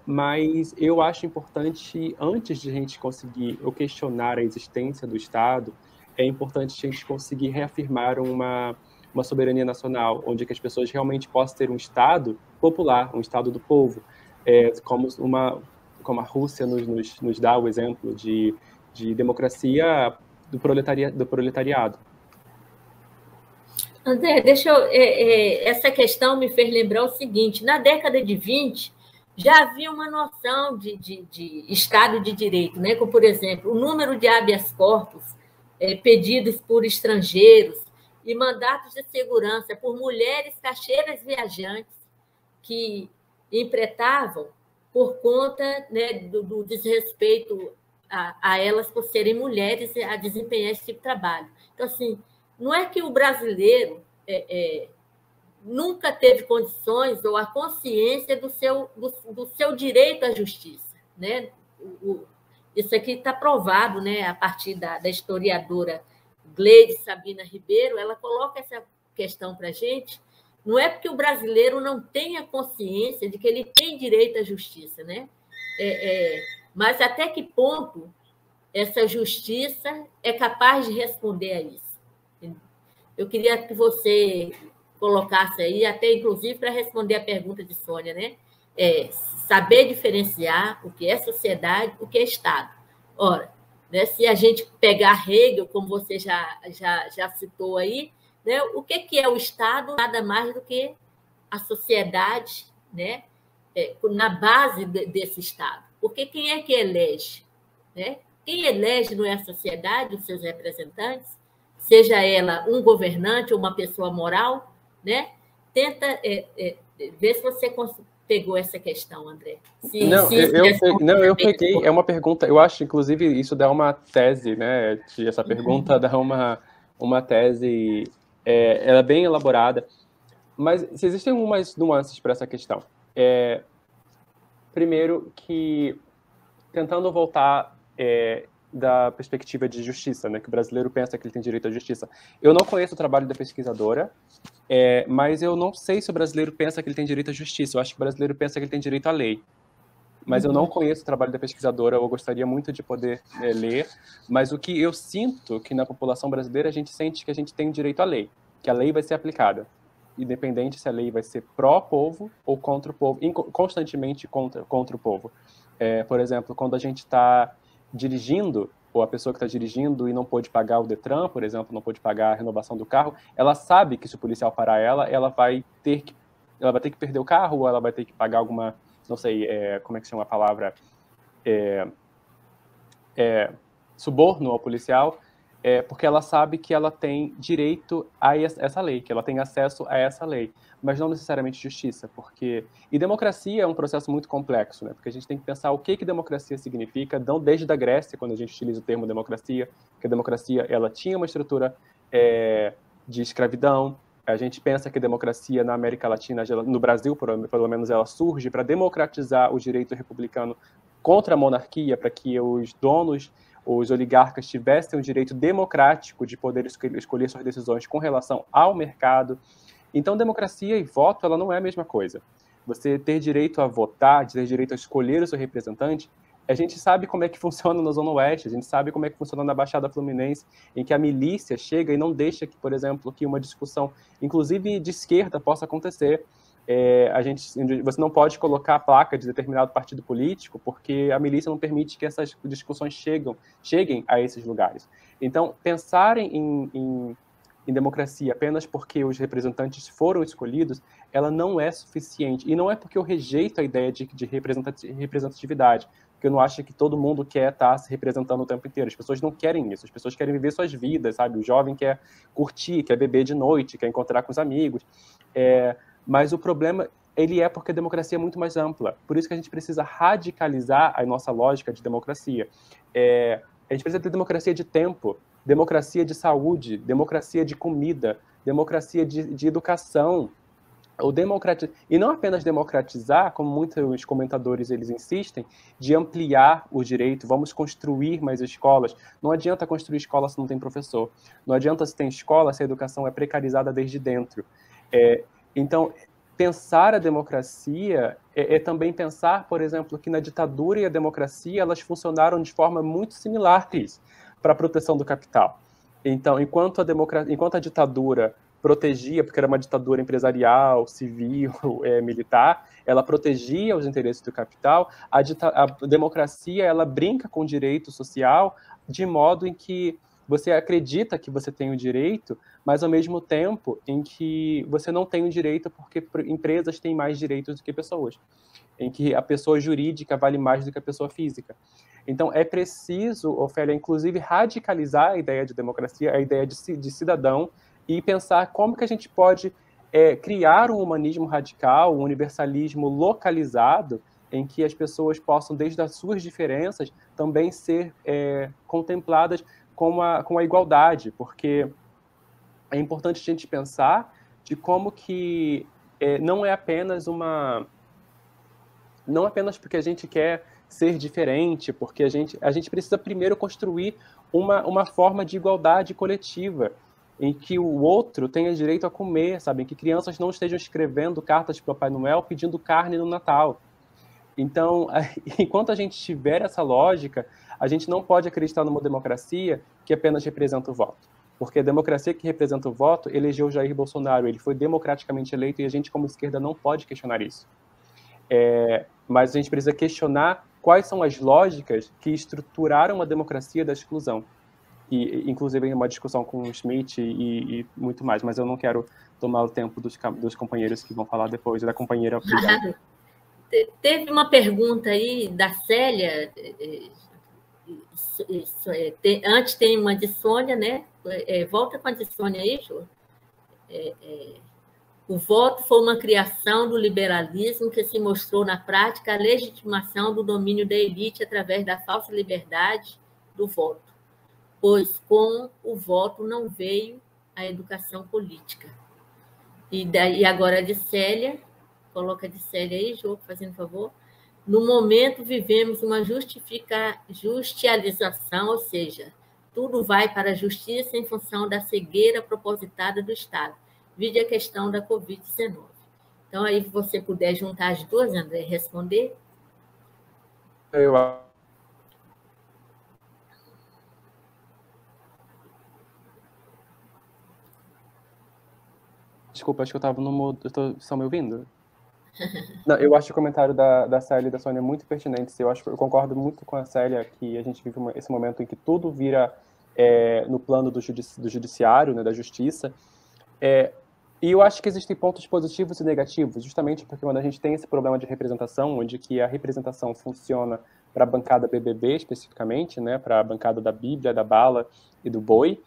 S4: Mas eu acho importante, antes de a gente conseguir questionar a existência do Estado, é importante a gente conseguir reafirmar uma soberania nacional, onde que as pessoas realmente possam ter um Estado popular, um Estado do povo, como a Rússia nos dá o exemplo de democracia do proletariado.
S2: André, essa questão me fez lembrar o seguinte: na década de 20, já havia uma noção de Estado de Direito, né? Como, por exemplo, o número de habeas corpus pedidos por estrangeiros e mandatos de segurança por mulheres caixeiras viajantes que empreitavam por conta, né, do desrespeito a elas por serem mulheres a desempenhar esse tipo de trabalho. Então, assim, não é que o brasileiro nunca teve condições ou a consciência do seu direito à justiça, né? Isso aqui está provado, né, a partir da historiadora Gleide Sabina Ribeiro. Ela coloca essa questão para a gente. Não é porque o brasileiro não tenha consciência de que ele tem direito à justiça, né? Mas até que ponto essa justiça é capaz de responder a isso? Eu queria que você colocasse aí, até inclusive para responder a pergunta de Sônia, né? Saber diferenciar o que é sociedade, o que é Estado. Ora, né, se a gente pegar Hegel, como você já citou aí, né, o que é o Estado? Nada mais do que a sociedade, né, na base desse Estado. Porque quem é que elege? Né? Quem elege não é a sociedade, os seus representantes, seja ela um governante ou uma pessoa moral, né? Tenta ver se você pegou essa questão, André.
S4: Eu peguei. É uma pergunta. Eu acho, inclusive, isso dá uma tese, né? Essa pergunta dá uma tese. Ela é bem elaborada. Mas se existem algumas nuances para essa questão. Primeiro, que tentando voltar da perspectiva de justiça, né, que o brasileiro pensa que ele tem direito à justiça. Eu não conheço o trabalho da pesquisadora, mas eu não sei se o brasileiro pensa que ele tem direito à justiça. Eu acho que o brasileiro pensa que ele tem direito à lei. Mas eu não conheço o trabalho da pesquisadora, eu gostaria muito de poder ler, mas o que eu sinto que na população brasileira a gente sente que a gente tem direito à lei, que a lei vai ser aplicada, independente se a lei vai ser pró-povo ou contra o povo, constantemente contra o povo. Por exemplo, quando a gente está dirigindo, ou a pessoa que está dirigindo e não pôde pagar o Detran, por exemplo, não pôde pagar a renovação do carro, ela sabe que se o policial parar ela vai ter que perder o carro, ou ela vai ter que pagar alguma, não sei, como é que se chama a palavra, suborno ao policial, porque ela sabe que ela tem direito a essa lei, que ela tem acesso a essa lei, mas não necessariamente justiça, e democracia é um processo muito complexo, né? Porque a gente tem que pensar o que democracia significa, não desde a Grécia, quando a gente utiliza o termo democracia, que a democracia ela tinha uma estrutura de escravidão. A gente pensa que a democracia na América Latina, no Brasil, pelo menos, ela surge para democratizar o direito republicano contra a monarquia, para que os donos, os oligarcas tivessem o direito democrático de poder escolher suas decisões com relação ao mercado. Então, democracia e voto, ela não é a mesma coisa. Você ter direito a votar, ter direito a escolher o seu representante, a gente sabe como é que funciona na Zona Oeste, a gente sabe como é que funciona na Baixada Fluminense, em que a milícia chega e não deixa que, por exemplo, que uma discussão, inclusive de esquerda, possa acontecer. Você não pode colocar a placa de determinado partido político, porque a milícia não permite que essas discussões cheguem a esses lugares. Então, pensarem em democracia apenas porque os representantes foram escolhidos, ela não é suficiente. E não é porque eu rejeito a ideia de representatividade, porque eu não acho que todo mundo quer estar se representando o tempo inteiro. As pessoas não querem isso, as pessoas querem viver suas vidas, sabe? O jovem quer curtir, quer beber de noite, quer encontrar com os amigos. Mas o problema, ele é porque a democracia é muito mais ampla. Por isso que a gente precisa radicalizar a nossa lógica de democracia. A gente precisa ter democracia de tempo, democracia de saúde, democracia de comida, democracia de educação. E não apenas democratizar, como muitos comentadores eles insistem, de ampliar o direito, vamos construir mais escolas. Não adianta construir escola se não tem professor. Não adianta se tem escola se a educação é precarizada desde dentro. Então, pensar a democracia é também pensar, por exemplo, que na ditadura e a democracia elas funcionaram de forma muito similares para a proteção do capital. Então, enquanto a ditadura protegia, porque era uma ditadura empresarial, civil, militar, ela protegia os interesses do capital, a democracia ela brinca com o direito social de modo em que você acredita que você tem o direito, mas ao mesmo tempo em que você não tem o direito porque empresas têm mais direitos do que pessoas, em que a pessoa jurídica vale mais do que a pessoa física. Então, é preciso, Ofélia, inclusive, radicalizar a ideia de democracia, a ideia de cidadão, e pensar como que a gente pode criar um humanismo radical, um universalismo localizado, em que as pessoas possam, desde as suas diferenças, também ser com a igualdade, porque é importante a gente pensar de como que não é apenas não apenas porque a gente quer ser diferente, porque a gente precisa primeiro construir uma forma de igualdade coletiva, em que o outro tenha direito a comer, sabe? Em que crianças não estejam escrevendo cartas para o Papai Noel pedindo carne no Natal. Então, enquanto a gente tiver essa lógica, a gente não pode acreditar numa democracia que apenas representa o voto. Porque a democracia que representa o voto elegeu Jair Bolsonaro, ele foi democraticamente eleito e a gente, como esquerda, não pode questionar isso. Mas a gente precisa questionar quais são as lógicas que estruturaram a democracia da exclusão. E, inclusive, em uma discussão com o Schmitt e muito mais, mas eu não quero tomar o tempo dos companheiros que vão falar depois, da companheira.
S2: Teve uma pergunta aí da Célia, antes tem uma de Sônia, né? Volta com a de Sônia aí, Jô. O voto foi uma criação do liberalismo que se mostrou na prática a legitimação do domínio da elite através da falsa liberdade do voto, pois com o voto não veio a educação política. E agora a de Célia, coloca a de Célia aí, Jô, fazendo favor. No momento, vivemos uma justialização, ou seja, tudo vai para a justiça em função da cegueira propositada do Estado. Vide a questão da Covid-19. Então, aí, se você puder juntar as duas, André, responder.
S4: Desculpa, acho que eu estava no modo... Estão me ouvindo? Não, eu acho o comentário da Célia e da Sônia muito pertinente. Eu concordo muito com a Célia que a gente vive esse momento em que tudo vira no plano do judiciário, né, da justiça. E eu acho que existem pontos positivos e negativos, justamente porque quando a gente tem esse problema de representação, onde que a representação funciona para a bancada BBB especificamente, né, para a bancada da Bíblia, da bala e do boi,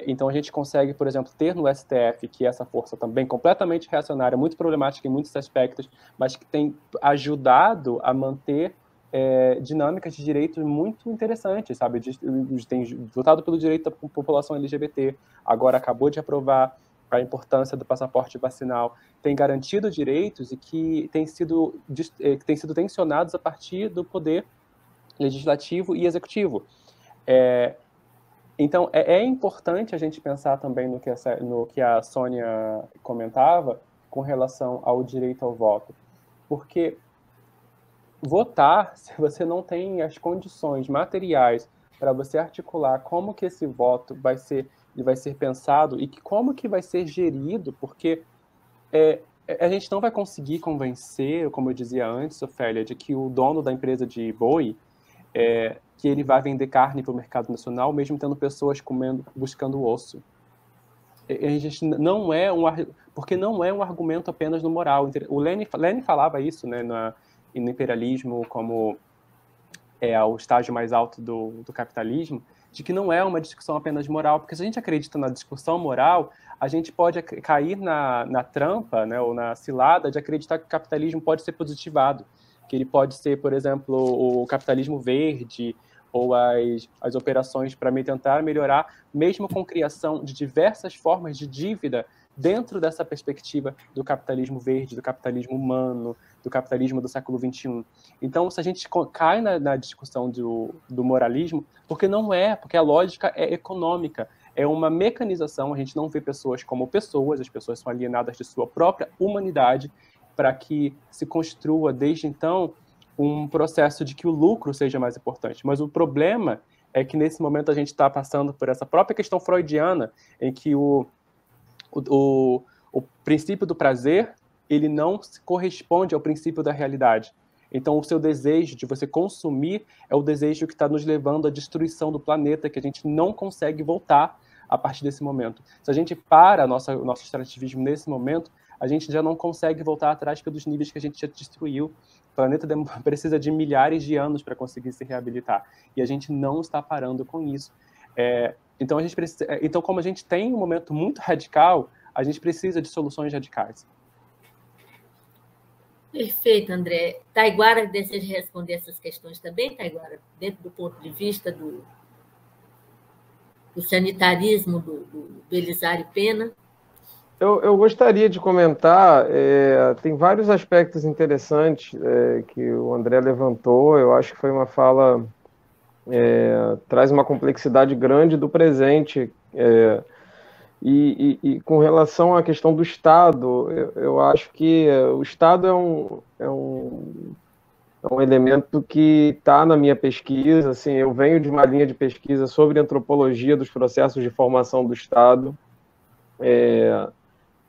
S4: então a gente consegue, por exemplo, ter no STF, que é essa força também completamente reacionária, muito problemática em muitos aspectos, mas que tem ajudado a manter dinâmicas de direitos muito interessantes, sabe? Tem lutado pelo direito da população LGBT, agora acabou de aprovar a importância do passaporte vacinal, tem garantido direitos e que têm sido tensionados a partir do poder legislativo e executivo. Então, é importante a gente pensar também no que a Sônia comentava com relação ao direito ao voto, porque votar, se você não tem as condições materiais para você articular como que esse voto vai ser pensado e como que vai ser gerido, porque a gente não vai conseguir convencer, como eu dizia antes, Ofélia, de que o dono da empresa de boi que ele vai vender carne para o mercado nacional, mesmo tendo pessoas buscando osso. A gente não porque não é um argumento apenas no moral. O Lenin falava isso, né, no imperialismo como o estágio mais alto do capitalismo, de que não é uma discussão apenas moral, porque se a gente acredita na discussão moral, a gente pode cair na trampa, né, ou na cilada de acreditar que o capitalismo pode ser positivado, que ele pode ser, por exemplo, o capitalismo verde, ou as operações para tentar melhorar, mesmo com criação de diversas formas de dívida dentro dessa perspectiva do capitalismo verde, do capitalismo humano, do capitalismo do século XXI. Então, se a gente cai na discussão do moralismo, porque a lógica é econômica, é uma mecanização, a gente não vê pessoas como pessoas, as pessoas são alienadas de sua própria humanidade, para que se construa, desde então, um processo de que o lucro seja mais importante. Mas o problema é que, nesse momento, a gente está passando por essa própria questão freudiana, em que o princípio do prazer, ele não se corresponde ao princípio da realidade. Então, o seu desejo de você consumir é o desejo que está nos levando à destruição do planeta, que a gente não consegue voltar a partir desse momento. Se a gente para o nosso extrativismo nesse momento, a gente já não consegue voltar atrás pelos níveis que a gente já destruiu. O planeta precisa de milhares de anos para conseguir se reabilitar. E a gente não está parando com isso. Então, como a gente tem um momento muito radical, a gente precisa de soluções radicais.
S2: Perfeito, André. Taiguara deseja responder essas questões também, Taiguara, dentro do ponto de vista do sanitarismo do Belisário Pena.
S3: Eu gostaria de comentar, tem vários aspectos interessantes que o André levantou. Eu acho que foi uma fala, traz uma complexidade grande do presente. E com relação à questão do Estado, eu acho que o Estado é um elemento que está na minha pesquisa. Assim, eu venho de uma linha de pesquisa sobre antropologia dos processos de formação do Estado,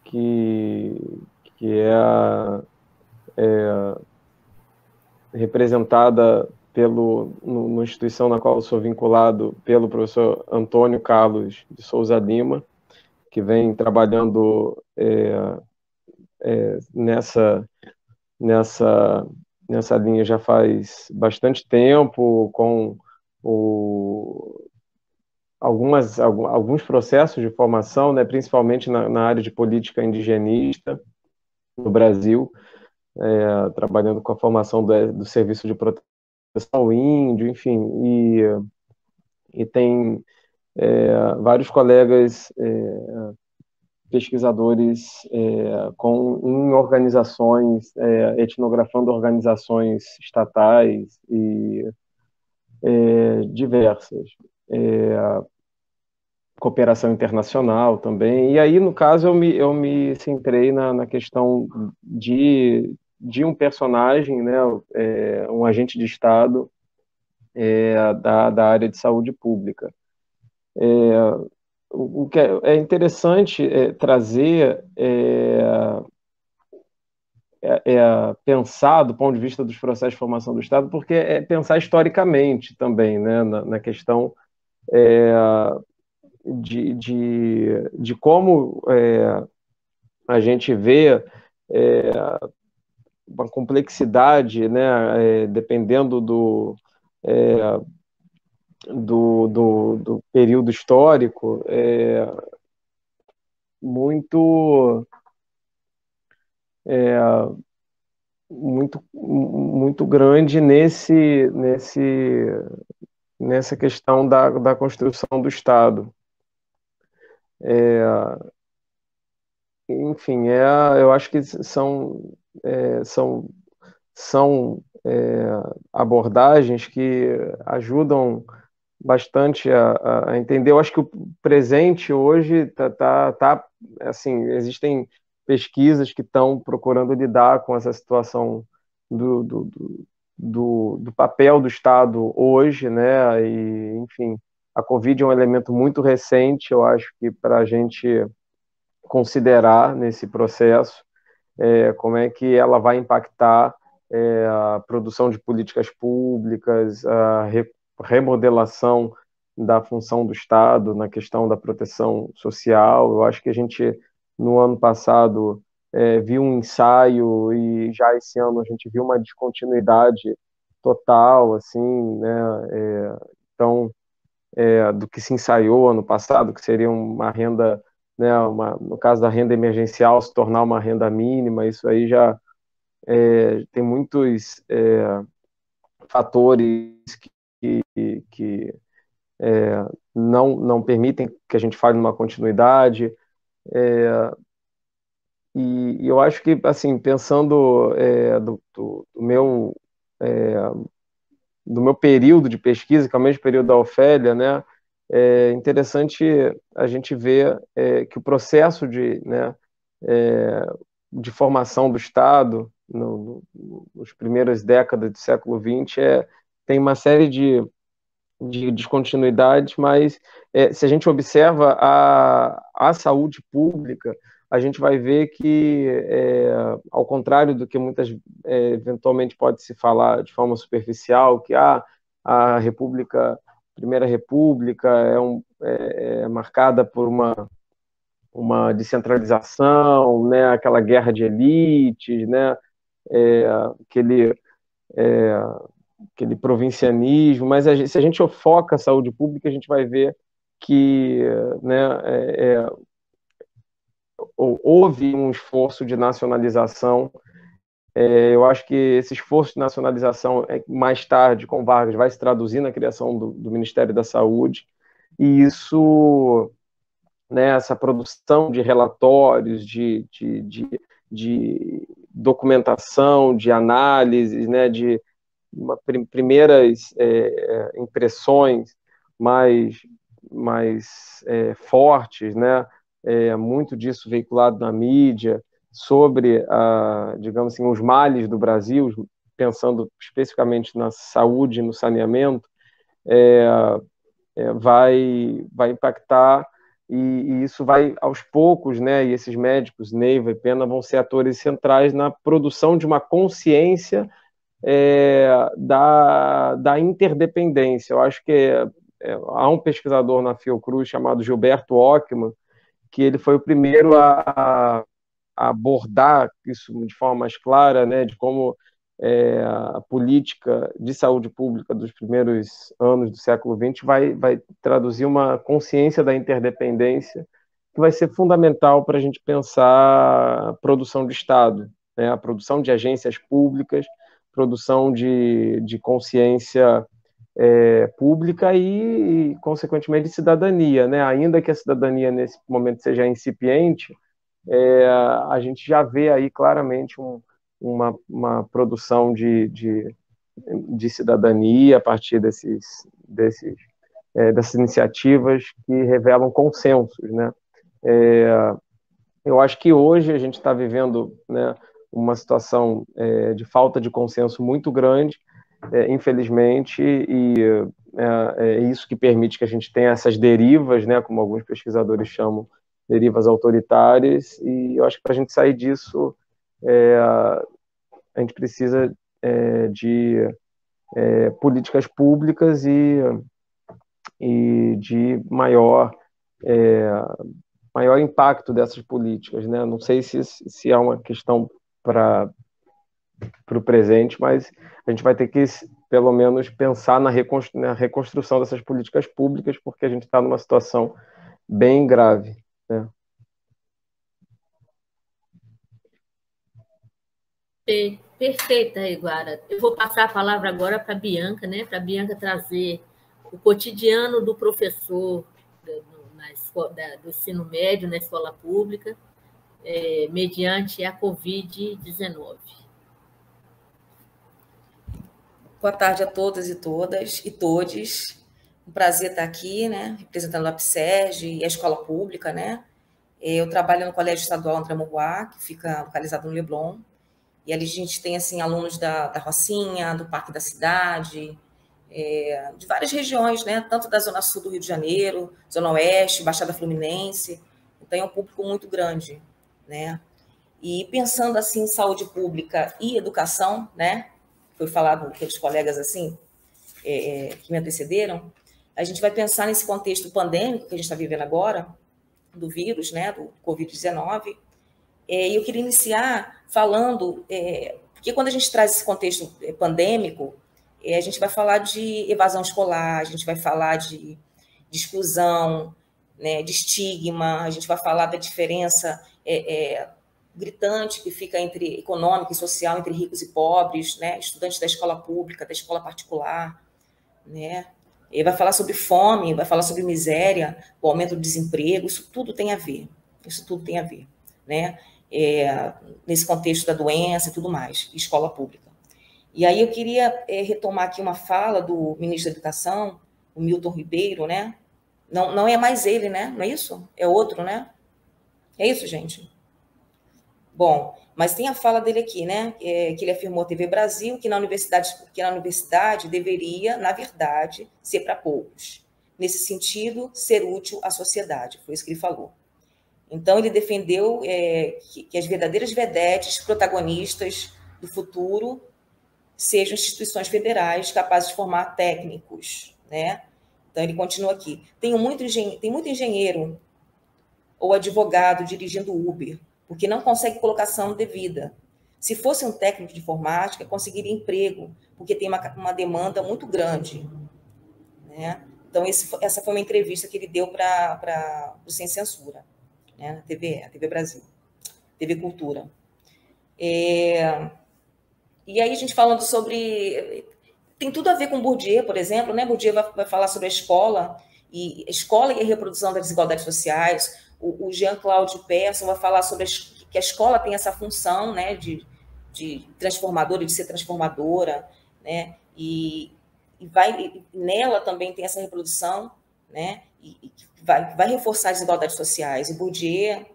S3: que é representada na instituição na qual eu sou vinculado pelo professor Antônio Carlos de Souza Lima, que vem trabalhando nessa linha já faz bastante tempo, com alguns processos de formação, né, principalmente na área de política indigenista no Brasil, trabalhando com a formação do Serviço de Proteção ao Índio, enfim, e tem vários colegas pesquisadores em organizações, etnografando organizações estatais e diversas. Cooperação internacional também. E aí, no caso, eu me centrei na questão de um personagem, né, um agente de Estado da área de saúde pública. O que é interessante trazer pensar do ponto de vista dos processos de formação do Estado, porque é pensar historicamente também, né, na questão de como a gente vê uma complexidade, né, dependendo do período histórico, muito grande nessa questão da construção do Estado. Enfim, eu acho que são abordagens que ajudam bastante a entender. Eu acho que o presente hoje assim, existem pesquisas que estão procurando lidar com essa situação do papel do Estado hoje, né? E, enfim, a Covid é um elemento muito recente, eu acho que para a gente considerar nesse processo como é que ela vai impactar a produção de políticas públicas, a remodelação da função do Estado na questão da proteção social. Eu acho que a gente, no ano passado, viu um ensaio e já esse ano a gente viu uma descontinuidade total, assim, né? Então, do que se ensaiou ano passado, que seria uma renda, né, no caso da renda emergencial, se tornar uma renda mínima. Isso aí já tem muitos fatores que não permitem que a gente fale numa continuidade. E eu acho que, assim, pensando do meu período de pesquisa, que é o mesmo período da Ofélia, né, é interessante a gente ver que o processo de formação do Estado nos primeiras décadas do século XX tem uma série de descontinuidades, mas se a gente observa a saúde pública, a gente vai ver que, ao contrário do que eventualmente pode se falar de forma superficial, que a Primeira República é marcada por uma descentralização, né, aquela guerra de elites, né, aquele provincianismo, mas se a gente foca a saúde pública, a gente vai ver que, né, houve um esforço de nacionalização. Eu acho que esse esforço de nacionalização, mais tarde, com Vargas, vai se traduzir na criação do Ministério da Saúde, e isso né, essa produção de relatórios, de documentação, de análises, né, de primeiras impressões mais fortes, né, muito disso veiculado na mídia, sobre, digamos assim, os males do Brasil, pensando especificamente na saúde e no saneamento, vai impactar, e isso vai aos poucos, né, e esses médicos, Neiva e Pena, vão ser atores centrais na produção de uma consciência da interdependência. Eu acho que há um pesquisador na Fiocruz chamado Gilberto Ockmann, que ele foi o primeiro a abordar isso de forma mais clara, né, de como a política de saúde pública dos primeiros anos do século XX vai traduzir uma consciência da interdependência que vai ser fundamental para a gente pensar a produção de Estado, né, a produção de agências públicas, produção de consciência pública e, consequentemente, de cidadania, né? Ainda que a cidadania, nesse momento, seja incipiente, a gente já vê aí claramente uma produção de cidadania a partir dessas iniciativas que revelam consensos, né? Eu acho que hoje a gente está vivendo, né, uma situação de falta de consenso muito grande, infelizmente, e é isso que permite que a gente tenha essas derivas, né, como alguns pesquisadores chamam, derivas autoritárias, e eu acho que para a gente sair disso, a gente precisa de políticas públicas e de maior impacto dessas políticas, né? Não sei se é uma questão para o presente, mas a gente vai ter que, pelo menos, pensar na reconstrução dessas políticas públicas, porque a gente está numa situação bem grave, né?
S2: Perfeita, Iguara. Eu vou passar a palavra agora para a Bianca, né? Para a Bianca trazer o cotidiano do professor do ensino médio na escola pública, mediante a Covid-19.
S5: Boa tarde a todas e todas e todes. Um prazer estar aqui, né, representando a APSERG e a escola pública, né? Eu trabalho no Colégio Estadual André Maurois, que fica localizado no Leblon, e ali a gente tem, assim, alunos da Rocinha, do Parque da Cidade, de várias regiões, né, tanto da Zona Sul do Rio de Janeiro, Zona Oeste, Baixada Fluminense, então é um público muito grande, né? E pensando, assim, em saúde pública e educação, né, foi falado pelos colegas, assim, que me antecederam, a gente vai pensar nesse contexto pandêmico que a gente está vivendo agora, do vírus, né, do Covid-19, e eu queria iniciar falando, porque quando a gente traz esse contexto pandêmico, a gente vai falar de evasão escolar, a gente vai falar de exclusão, né, de estigma, a gente vai falar da diferença gritante que fica entre econômica e social, entre ricos e pobres, né, estudantes da escola pública, da escola particular, né, e vai falar sobre fome, vai falar sobre miséria, o aumento do desemprego, isso tudo tem a ver, né, nesse contexto da doença e tudo mais, escola pública. E aí eu queria retomar aqui uma fala do ministro da Educação, o Milton Ribeiro, né, não é mais ele, né, não é isso? É outro, né? É isso, gente? Bom, mas tem a fala dele aqui, né, que ele afirmou à TV Brasil que na universidade deveria, na verdade, ser para poucos. Nesse sentido, ser útil à sociedade, foi isso que ele falou. Então, ele defendeu que as verdadeiras vedetes, protagonistas do futuro, sejam instituições federais capazes de formar técnicos, né? Então, ele continua aqui. Tem muito engenheiro ou advogado dirigindo Uber, porque não consegue colocação devida. Se fosse um técnico de informática, conseguiria emprego, porque tem uma demanda muito grande, né? Então, essa foi uma entrevista que ele deu para o Sem Censura, né, na TV Brasil, TV Cultura. E aí a gente falando sobre... Tem tudo a ver com Bourdieu, por exemplo, né? Bourdieu vai falar sobre a escola e escola e a reprodução das desigualdades sociais. O Jean-Claude Persson vai falar sobre que a escola tem essa função, né, de transformadora, de ser transformadora, né, e nela também tem essa reprodução, né, e vai reforçar as desigualdades sociais. E Bourdieu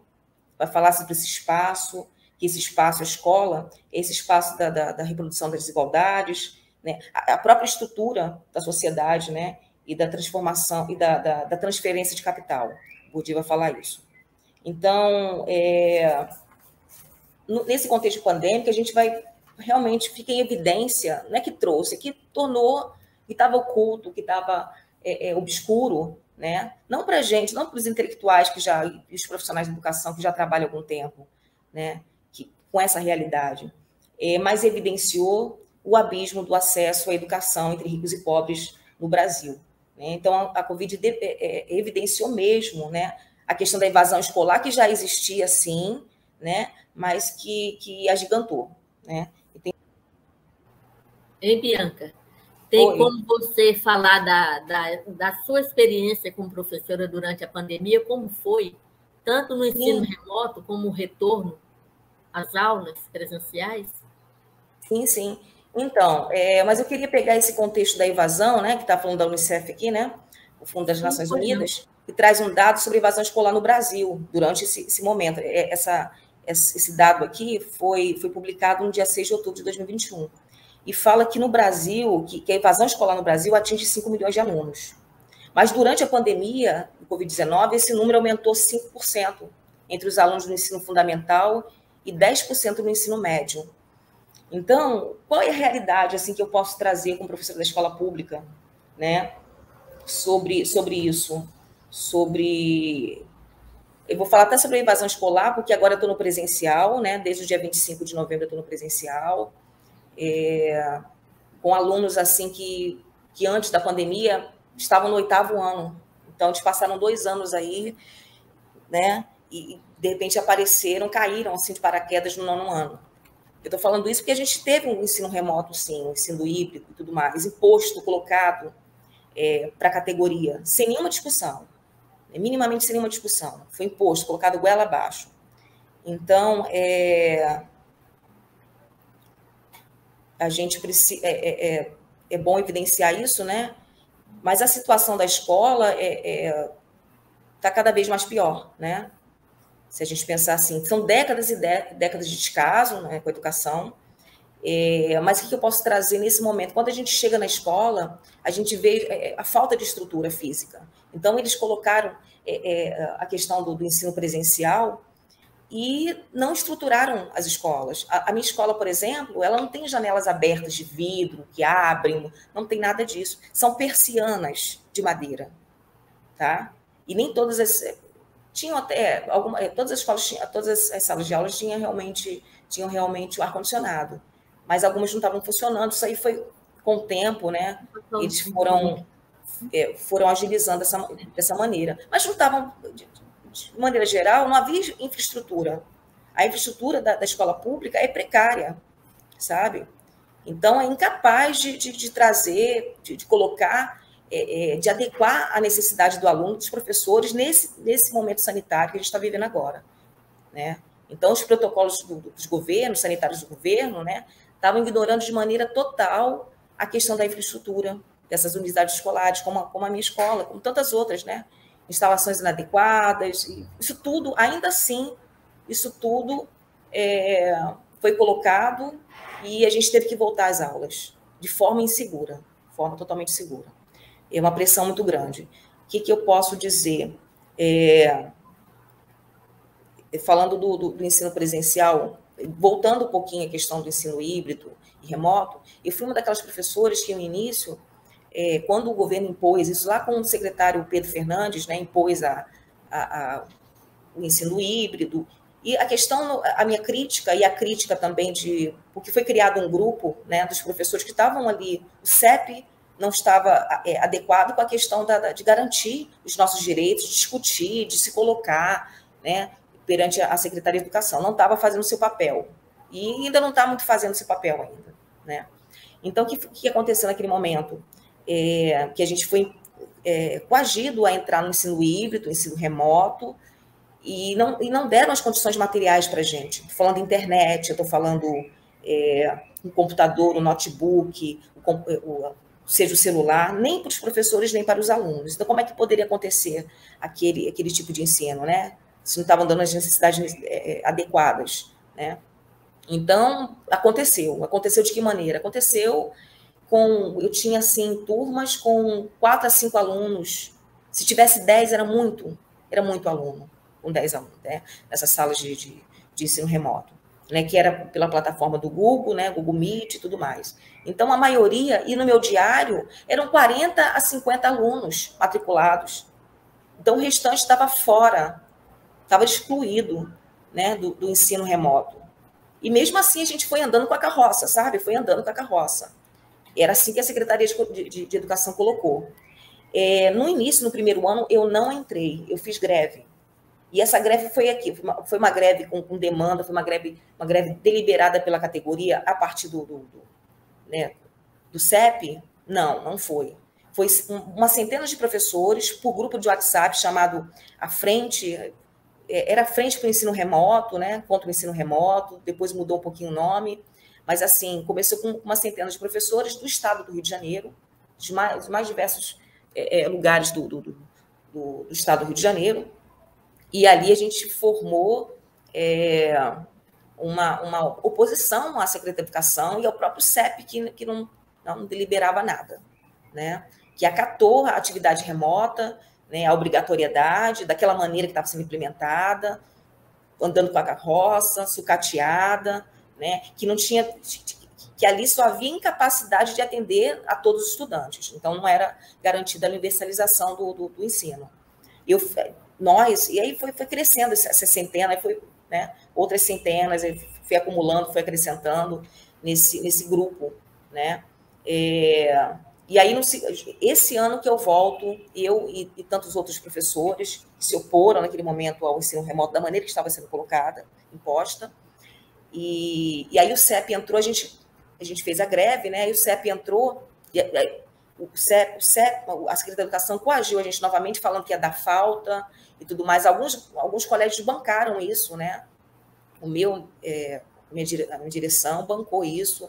S5: vai falar sobre esse espaço, que esse espaço, a escola, é esse espaço da reprodução das desigualdades, né, a própria estrutura da sociedade, né, e da transformação e da transferência de capital. Bourdieu vai falar isso. Então, nesse contexto pandêmico, a gente vai realmente fica em evidência, não é que trouxe, que tornou, que estava oculto, que estava obscuro, né? Não para a gente, não para os intelectuais e os profissionais de educação que já trabalham há algum tempo, né? Com essa realidade, mas evidenciou o abismo do acesso à educação entre ricos e pobres no Brasil, né? Então, a Covid evidenciou mesmo, né, a questão da evasão escolar, que já existia, sim, né, mas que agigantou, né?
S2: Ei, Bianca, tem como você falar da sua experiência como professora durante a pandemia, como foi, tanto no ensino remoto como o retorno às aulas presenciais?
S5: Sim, sim. Então, mas eu queria pegar esse contexto da evasão, né, que está falando da Unicef aqui, né, o Fundo das Nações Unidas, que traz um dado sobre evasão escolar no Brasil durante esse momento. Esse dado aqui foi publicado no dia 6 de outubro de 2021. E fala que no Brasil, que a evasão escolar no Brasil atinge 5 milhões de alunos. Mas durante a pandemia do Covid-19, esse número aumentou 5% entre os alunos do ensino fundamental e 10% no ensino médio. Então, qual é a realidade assim, que eu posso trazer como professora da escola pública, né, sobre isso? Eu vou falar até sobre a evasão escolar, porque agora eu estou no presencial, né, desde o dia 25 de novembro eu estou no presencial, com alunos assim que antes da pandemia estavam no 8º ano. Então, eles passaram 2 anos aí, né, e de repente caíram assim de paraquedas no 9º ano. Eu estou falando isso porque a gente teve um ensino remoto, sim, um ensino híbrido e tudo mais, imposto, colocado para a categoria, sem nenhuma discussão, minimamente sem nenhuma discussão. Foi imposto, colocado goela abaixo. Então, a gente precisa, é bom evidenciar isso, né? Mas a situação da escola está cada vez mais pior, né? Se a gente pensar assim, são décadas e décadas de descaso, né, com a educação, mas o que eu posso trazer nesse momento? Quando a gente chega na escola, a gente vê a falta de estrutura física. Então, eles colocaram a questão do ensino presencial e não estruturaram as escolas. A minha escola, por exemplo, ela não tem janelas abertas de vidro, que abrem, não tem nada disso. São persianas de madeira, tá? E nem todas as... Tinham até... todas as escolas, todas as salas de aulas tinham realmente o ar-condicionado, mas algumas não estavam funcionando. Isso aí foi com o tempo, né? Eles foram agilizando dessa maneira. Mas não estavam... De maneira geral, não havia infraestrutura. A infraestrutura da escola pública é precária, sabe? Então, é incapaz de trazer, de colocar, de adequar a necessidade do aluno, dos professores, nesse momento sanitário que a gente está vivendo agora, né? Então, os protocolos dos governos, sanitários do governo, né, estavam ignorando de maneira total a questão da infraestrutura dessas unidades escolares, como a minha escola, como tantas outras, né? Instalações inadequadas, isso tudo, ainda assim, isso tudo foi colocado e a gente teve que voltar às aulas de forma insegura, de forma totalmente segura. É uma pressão muito grande. O que eu posso dizer? Falando do ensino presencial, voltando um pouquinho à questão do ensino híbrido e remoto, eu fui uma daquelas professoras que, no início, quando o governo impôs isso, lá com o secretário Pedro Fernandes, né, impôs o ensino híbrido, e a minha crítica, e a crítica também porque foi criado um grupo, né, dos professores que estavam ali, o CEP não estava adequado com a questão de garantir os nossos direitos, de discutir, de se colocar, né, perante a Secretaria de Educação, não estava fazendo o seu papel, e ainda não está muito fazendo o seu papel ainda, né. Então, o que aconteceu naquele momento? Que a gente foi coagido a entrar no ensino híbrido, ensino remoto, e não deram as condições materiais para a gente. Estou falando internet, eu estou falando um computador, um notebook, seja o celular, nem para os professores, nem para os alunos. Então, como é que poderia acontecer aquele tipo de ensino, né? Se não estavam dando as necessidades adequadas, né? Então, aconteceu. Aconteceu de que maneira? Aconteceu eu tinha, assim, turmas com 4 a 5 alunos. Se tivesse 10, era muito aluno, com 10 alunos, né? Nessas salas de ensino remoto, né? Que era pela plataforma do Google, né? Google Meet e tudo mais. Então, a maioria, e no meu diário, eram 40 a 50 alunos matriculados. Então, o restante estava fora, estava excluído, né? do ensino remoto. E mesmo assim, a gente foi andando com a carroça, sabe? Foi andando com a carroça. Era assim que a Secretaria de Educação colocou. No início, no primeiro ano, eu não entrei, eu fiz greve. E essa greve foi aqui, foi uma greve com demanda, foi uma greve deliberada pela categoria a partir do CEP? Não foi. Foi uma centena de professores por grupo de WhatsApp chamado A Frente, era a Frente para o Ensino Remoto, né, contra o ensino remoto, depois mudou um pouquinho o nome, mas assim, começou com uma centena de professores do estado do Rio de Janeiro, de mais diversos lugares do estado do Rio de Janeiro, e ali a gente formou uma oposição à Secretaria de Educação e ao próprio CEP, que não deliberava nada, né? Que acatou a atividade remota, né, a obrigatoriedade, daquela maneira que estava sendo implementada, andando com a carroça, sucateada, né, que ali só havia incapacidade de atender a todos os estudantes. Então, não era garantida a universalização do ensino. E aí foi crescendo essa centena, aí foi, né, outras centenas, aí foi acumulando, foi acrescentando nesse grupo, né? E aí, esse ano que eu volto, eu e tantos outros professores que se oporam naquele momento ao ensino remoto da maneira que estava sendo colocada, imposta, e aí o CEP entrou, a gente fez a greve, né? E o CEP entrou, a Secretaria da Educação coagiu a gente novamente, falando que ia dar falta e tudo mais. Alguns colégios bancaram isso, né? A minha direção bancou isso,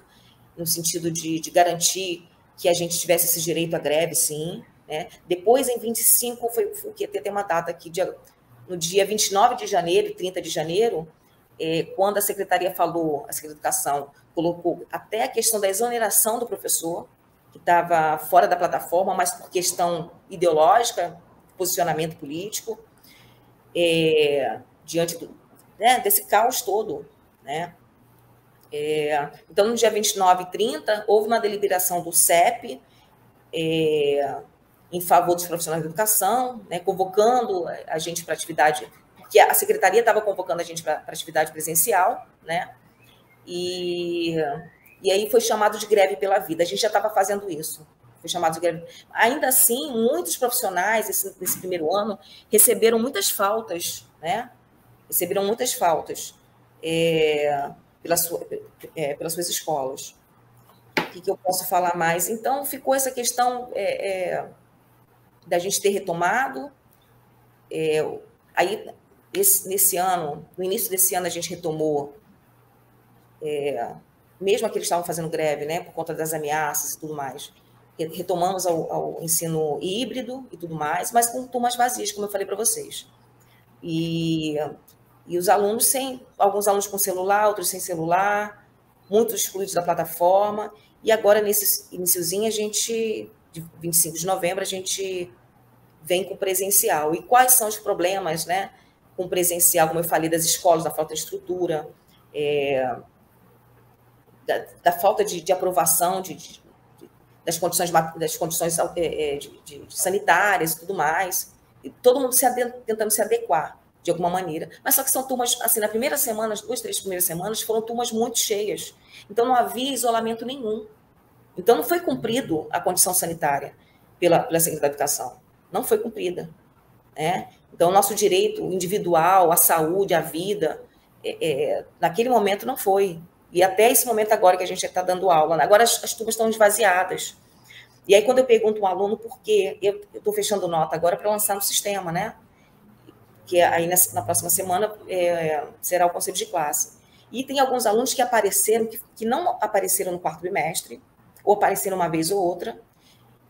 S5: no sentido de garantir que a gente tivesse esse direito à greve, sim, né? Depois, em 25, foi o que tem uma data aqui, no dia 29 de janeiro, 30 de janeiro, quando a Secretaria da Educação colocou até a questão da exoneração do professor, que estava fora da plataforma, mas por questão ideológica, posicionamento político, diante desse caos todo, né? Então, no dia 29 e 30, houve uma deliberação do CEP em favor dos profissionais da educação, né, convocando a gente para atividade, porque a secretaria estava convocando a gente para atividade presencial, né? E aí foi chamado de greve pela vida. A gente já estava fazendo isso. Foi chamado de greve. Ainda assim, muitos profissionais, nesse primeiro ano, receberam muitas faltas, né? Receberam muitas faltas pelas suas escolas. O que eu posso falar mais? Então, ficou essa questão da gente ter retomado. Aí, nesse ano, no início desse ano, a gente retomou, mesmo que eles estavam fazendo greve, né, por conta das ameaças e tudo mais, retomamos ao ensino híbrido e tudo mais, mas com turmas vazias, como eu falei para vocês. E os alunos alguns alunos com celular, outros sem celular, muitos excluídos da plataforma, e agora, nesse iniciozinho, de 25 de novembro, a gente vem com presencial. E quais são os problemas, né, com presencial, como eu falei, das escolas, da falta de estrutura, da falta de aprovação das condições sanitárias e tudo mais, e todo mundo tentando se adequar de alguma maneira. Mas só que são turmas, assim, na primeira semana, as 2-3 primeiras semanas, foram turmas muito cheias. Então, não havia isolamento nenhum. Então, não foi cumprido a condição sanitária pela Secretaria da Educação. Não foi cumprida, né? Então, o nosso direito individual, à saúde, à vida, naquele momento não foi. E até esse momento agora que a gente está dando aula, agora as turmas estão esvaziadas. E aí, quando eu pergunto um aluno por quê, eu estou fechando nota agora para lançar no sistema, né? Que aí na próxima semana será o conselho de classe. E tem alguns alunos que apareceram, que não apareceram no quarto bimestre, ou apareceram uma vez ou outra,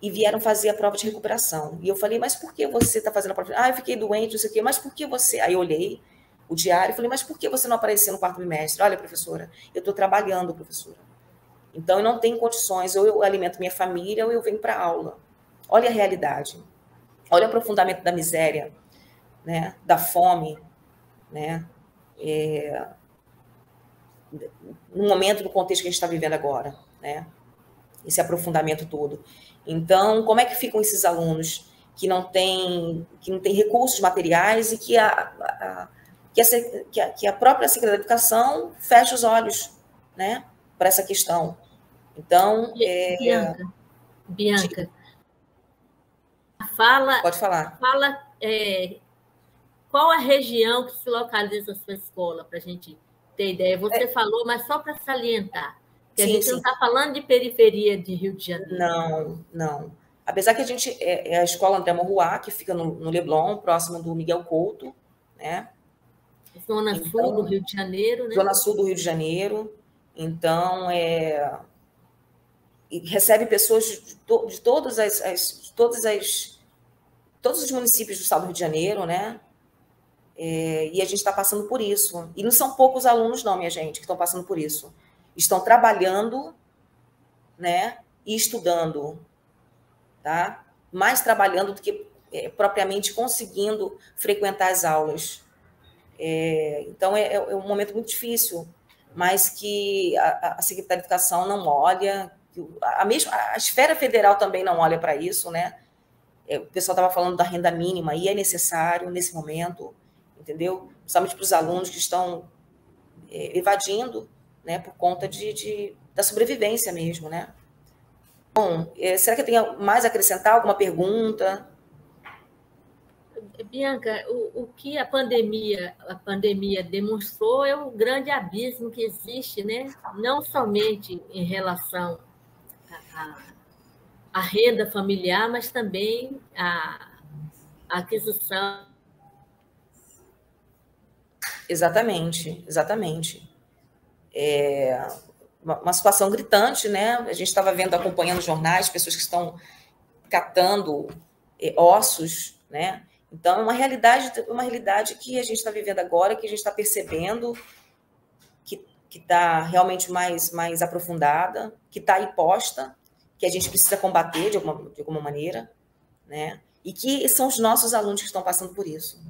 S5: e vieram fazer a prova de recuperação. E eu falei, mas por que você está fazendo a prova? Eu fiquei doente, não sei o quê, mas por que você... Aí eu olhei o diário e falei, mas por que você não apareceu no quarto bimestre? Olha, professora, eu estou trabalhando, professora. Então, eu não tenho condições, ou eu alimento minha família, ou eu venho para a aula. Olha a realidade. Olha o aprofundamento da miséria, né? Da fome, né? No momento, no contexto que a gente está vivendo agora, né? Esse aprofundamento todo. Então, como é que ficam esses alunos que não têm recursos materiais e que a própria Secretaria da Educação fecha os olhos, né, para essa questão? Então,
S2: Bianca,
S5: pode falar.
S2: Fala qual a região que se localiza a sua escola, para a gente ter ideia. Você falou, mas só para salientar. Que a gente não está falando de periferia de Rio de Janeiro.
S5: Não. Apesar que a gente é a escola André Morroá, que fica no Leblon, próximo do Miguel Couto, né?
S2: Zona Sul do Rio de Janeiro, né?
S5: Zona Sul do Rio de Janeiro. Então, e recebe pessoas de todos os municípios do estado do Rio de Janeiro, né? E a gente está passando por isso. E não são poucos alunos, não, minha gente, que estão passando por isso. Estão trabalhando, né, e estudando, tá? Mais trabalhando do que propriamente conseguindo frequentar as aulas. Então, é um momento muito difícil, mas que a Secretaria de Educação não olha, a esfera federal também não olha para isso, né? O pessoal estava falando da renda mínima, e é necessário nesse momento, entendeu? Principalmente para os alunos que estão evadindo, né, por conta da sobrevivência mesmo, né? Bom, será que eu tenho mais a acrescentar? Alguma pergunta?
S2: Bianca, o que a pandemia demonstrou é o grande abismo que existe, né? Não somente em relação à renda familiar, mas também à aquisição.
S5: Exatamente. Uma situação gritante, né? A gente estava acompanhando jornais, pessoas que estão catando ossos, né? Então, é uma realidade que a gente está vivendo agora, que a gente está percebendo, que está realmente mais aprofundada, que está aí posta, que a gente precisa combater de alguma maneira, né? E que são os nossos alunos que estão passando por isso,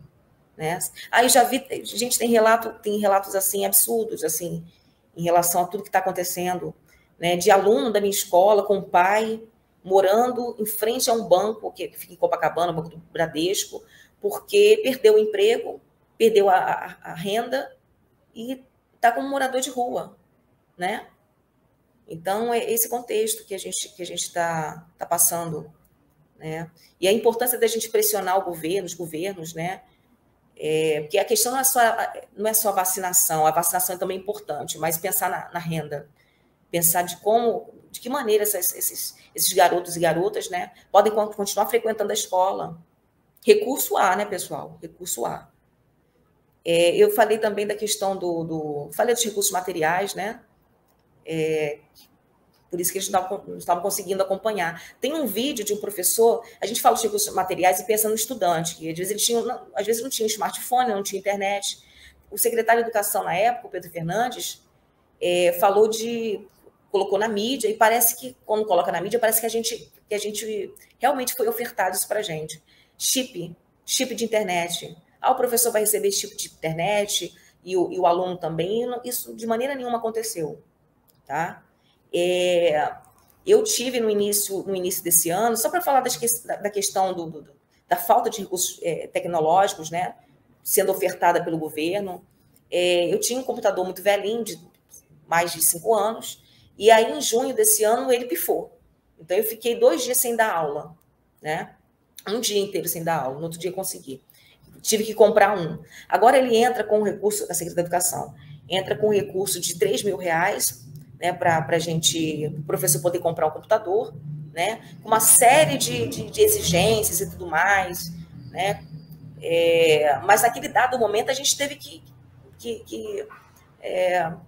S5: né? Aí já vi, a gente tem relatos assim absurdos, assim, em relação a tudo que está acontecendo, né? De aluno da minha escola com o pai morando em frente a um banco que fica em Copacabana, o Banco do Bradesco, porque perdeu o emprego, perdeu a renda e está como morador de rua, né? Então, é esse contexto que a gente está passando, né? E a importância da gente pressionar os governos, né? Porque a questão não é só a vacinação é também importante, mas pensar na renda, pensar de que maneira esses garotos e garotas, né, podem continuar frequentando a escola. Recurso A, né, pessoal? Recurso A. Eu falei também da questão falei dos recursos materiais, né? Por isso que a gente não estava conseguindo acompanhar. Tem um vídeo de um professor, a gente fala dos recursos materiais e pensa no estudante, que às vezes não tinha smartphone, não tinha internet. O secretário de Educação na época, o Pedro Fernandes, colocou na mídia, e parece que, quando coloca na mídia, parece que a gente realmente foi ofertado isso para a gente. Chip de internet. O professor vai receber chip de internet, e o aluno também. Isso de maneira nenhuma aconteceu, tá? Eu tive no início desse ano, só para falar da questão da falta de recursos tecnológicos, né, sendo ofertada pelo governo. Eu tinha um computador muito velhinho, de mais de 5 anos, e aí em junho desse ano ele pifou. Então eu fiquei 2 dias sem dar aula, né? Um dia inteiro sem dar aula, no outro dia consegui. Tive que comprar um. Agora ele entra com o recurso da Secretaria da Educação, entra com um recurso de R$3.000, né, para o professor poder comprar um computador, né? Com uma série de exigências e tudo mais, né? Mas naquele dado momento a gente teve que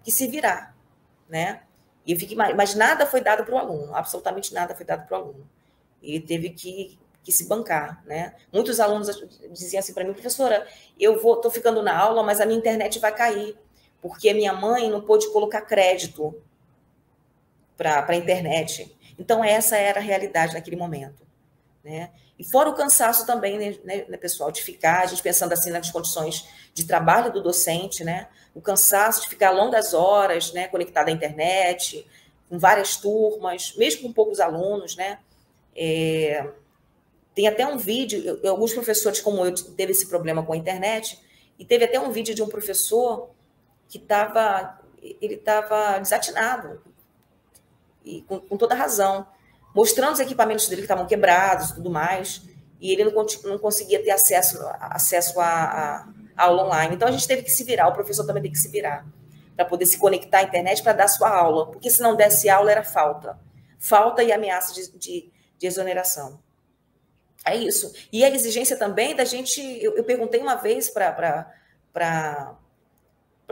S5: se virar, né? Mas nada foi dado para o aluno, absolutamente nada foi dado para o aluno. Ele teve que se bancar, né? Muitos alunos diziam assim para mim, professora, estou ficando na aula, mas a minha internet vai cair, porque a minha mãe não pôde colocar crédito para a internet. Então, essa era a realidade naquele momento, né? E fora o cansaço também, né, pessoal, de ficar, a gente pensando assim nas condições de trabalho do docente, né? O cansaço de ficar longas horas, né, conectado à internet, com várias turmas, mesmo com poucos alunos, né? Tem até um vídeo, alguns professores como eu teve esse problema com a internet, e teve até um vídeo de um professor que estava desatinado, e com toda razão, mostrando os equipamentos dele que estavam quebrados e tudo mais, e ele não conseguia ter acesso à aula online. Então, a gente teve que se virar, o professor também tem que se virar, para poder se conectar à internet para dar sua aula, porque se não desse aula, era falta. Falta e ameaça de exoneração. É isso. E a exigência também da gente... Eu perguntei uma vez para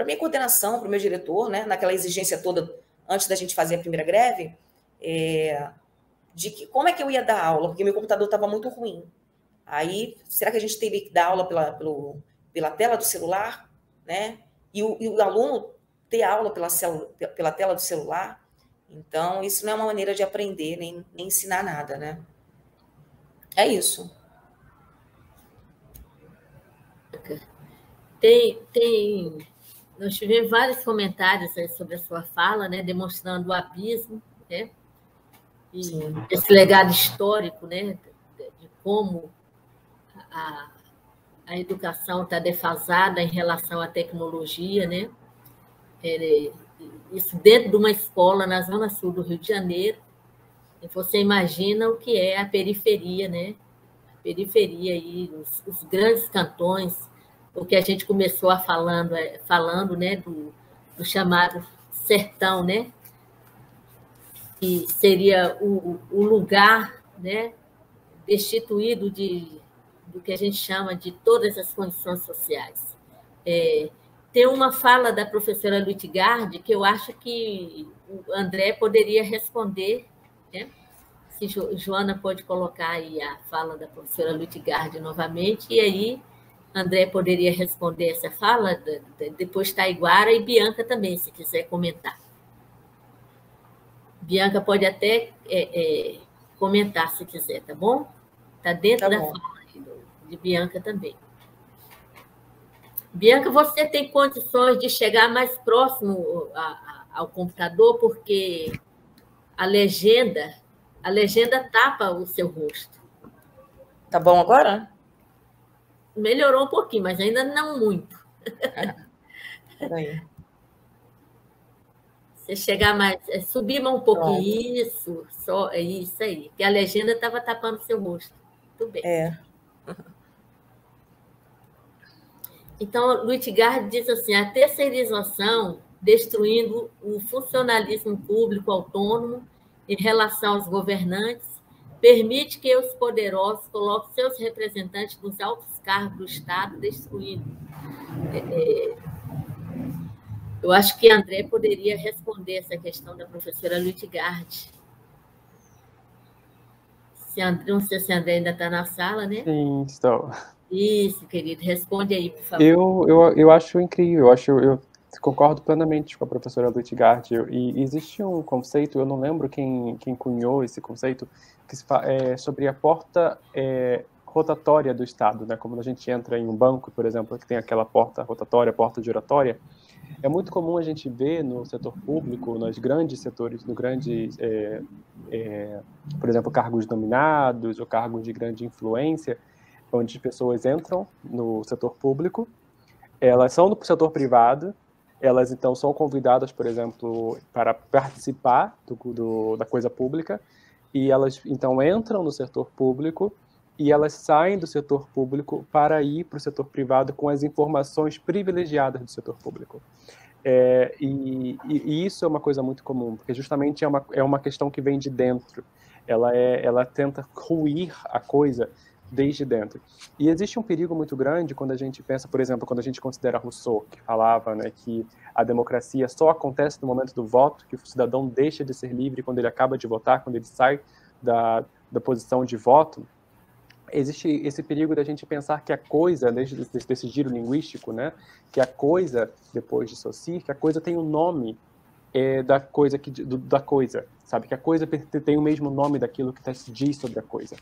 S5: minha coordenação, para o meu diretor, né, naquela exigência toda, antes da gente fazer a primeira greve, de que como é que eu ia dar aula, porque meu computador estava muito ruim. Aí, será que a gente teria que dar aula pela tela do celular, né? E o aluno ter aula pela tela do celular? Então, isso não é uma maneira de aprender, nem ensinar nada, né? É isso.
S2: Nós tivemos vários comentários sobre a sua fala, né, demonstrando o abismo, né, e esse legado histórico, né, de como a educação está defasada em relação à tecnologia, né, isso dentro de uma escola na Zona Sul do Rio de Janeiro. E você imagina o que é a periferia, né, a periferia aí, os grandes cantões, o que a gente começou falando, né, do chamado sertão, né, que seria o lugar, né, destituído do que a gente chama de todas as condições sociais. Tem uma fala da professora Lutgard que eu acho que o André poderia responder, né? Se Joana pode colocar aí a fala da professora Lutgard novamente, e aí André poderia responder essa fala, depois Taiguara e Bianca também, se quiser comentar. Bianca pode até comentar, se quiser, tá bom? Está dentro da fala de Bianca também. Bianca, você tem condições de chegar mais próximo ao computador, porque a legenda tapa o seu rosto.
S5: Tá bom agora?
S2: Melhorou um pouquinho, mas ainda não muito.
S5: Peraí.
S2: Você chegar mais... subir mais um pouquinho, isso, só, é isso aí. Que a legenda estava tapando o seu rosto. Tudo bem. Então, Lutgard diz assim, a terceirização destruindo o funcionalismo público autônomo em relação aos governantes permite que os poderosos coloquem seus representantes nos altos cargos do Estado, destruindo. Eu acho que André poderia responder essa questão da professora Lutgard. Não sei se André ainda está na sala, né?
S4: Sim, estou.
S2: Isso, querido. Responde aí, por favor.
S4: Eu acho incrível. Eu concordo plenamente com a professora Lutgard. E existe um conceito, eu não lembro quem cunhou esse conceito, que sobre a porta rotatória do Estado, né? Como a gente entra em um banco, por exemplo, que tem aquela porta rotatória, porta giratória. É muito comum a gente ver no setor público, nos grandes setores, por exemplo, cargos dominados ou cargos de grande influência, onde pessoas entram no setor público, elas são do setor privado, elas então são convidadas, por exemplo, para participar da coisa pública, e elas então entram no setor público e elas saem do setor público para ir para o setor privado com as informações privilegiadas do setor público. E isso é uma coisa muito comum, porque justamente é uma questão que vem de dentro. ela tenta ruir a coisa desde dentro. E existe um perigo muito grande quando a gente pensa, por exemplo, quando a gente considera Rousseau, que falava, né, que a democracia só acontece no momento do voto, que o cidadão deixa de ser livre quando ele acaba de votar, quando ele sai da posição de voto. Existe esse perigo da gente pensar que a coisa, desse giro linguístico, né, que a coisa, depois de Saussure, que a coisa tem um nome da coisa, da coisa, sabe? Que a coisa tem o mesmo nome daquilo que se diz sobre a coisa.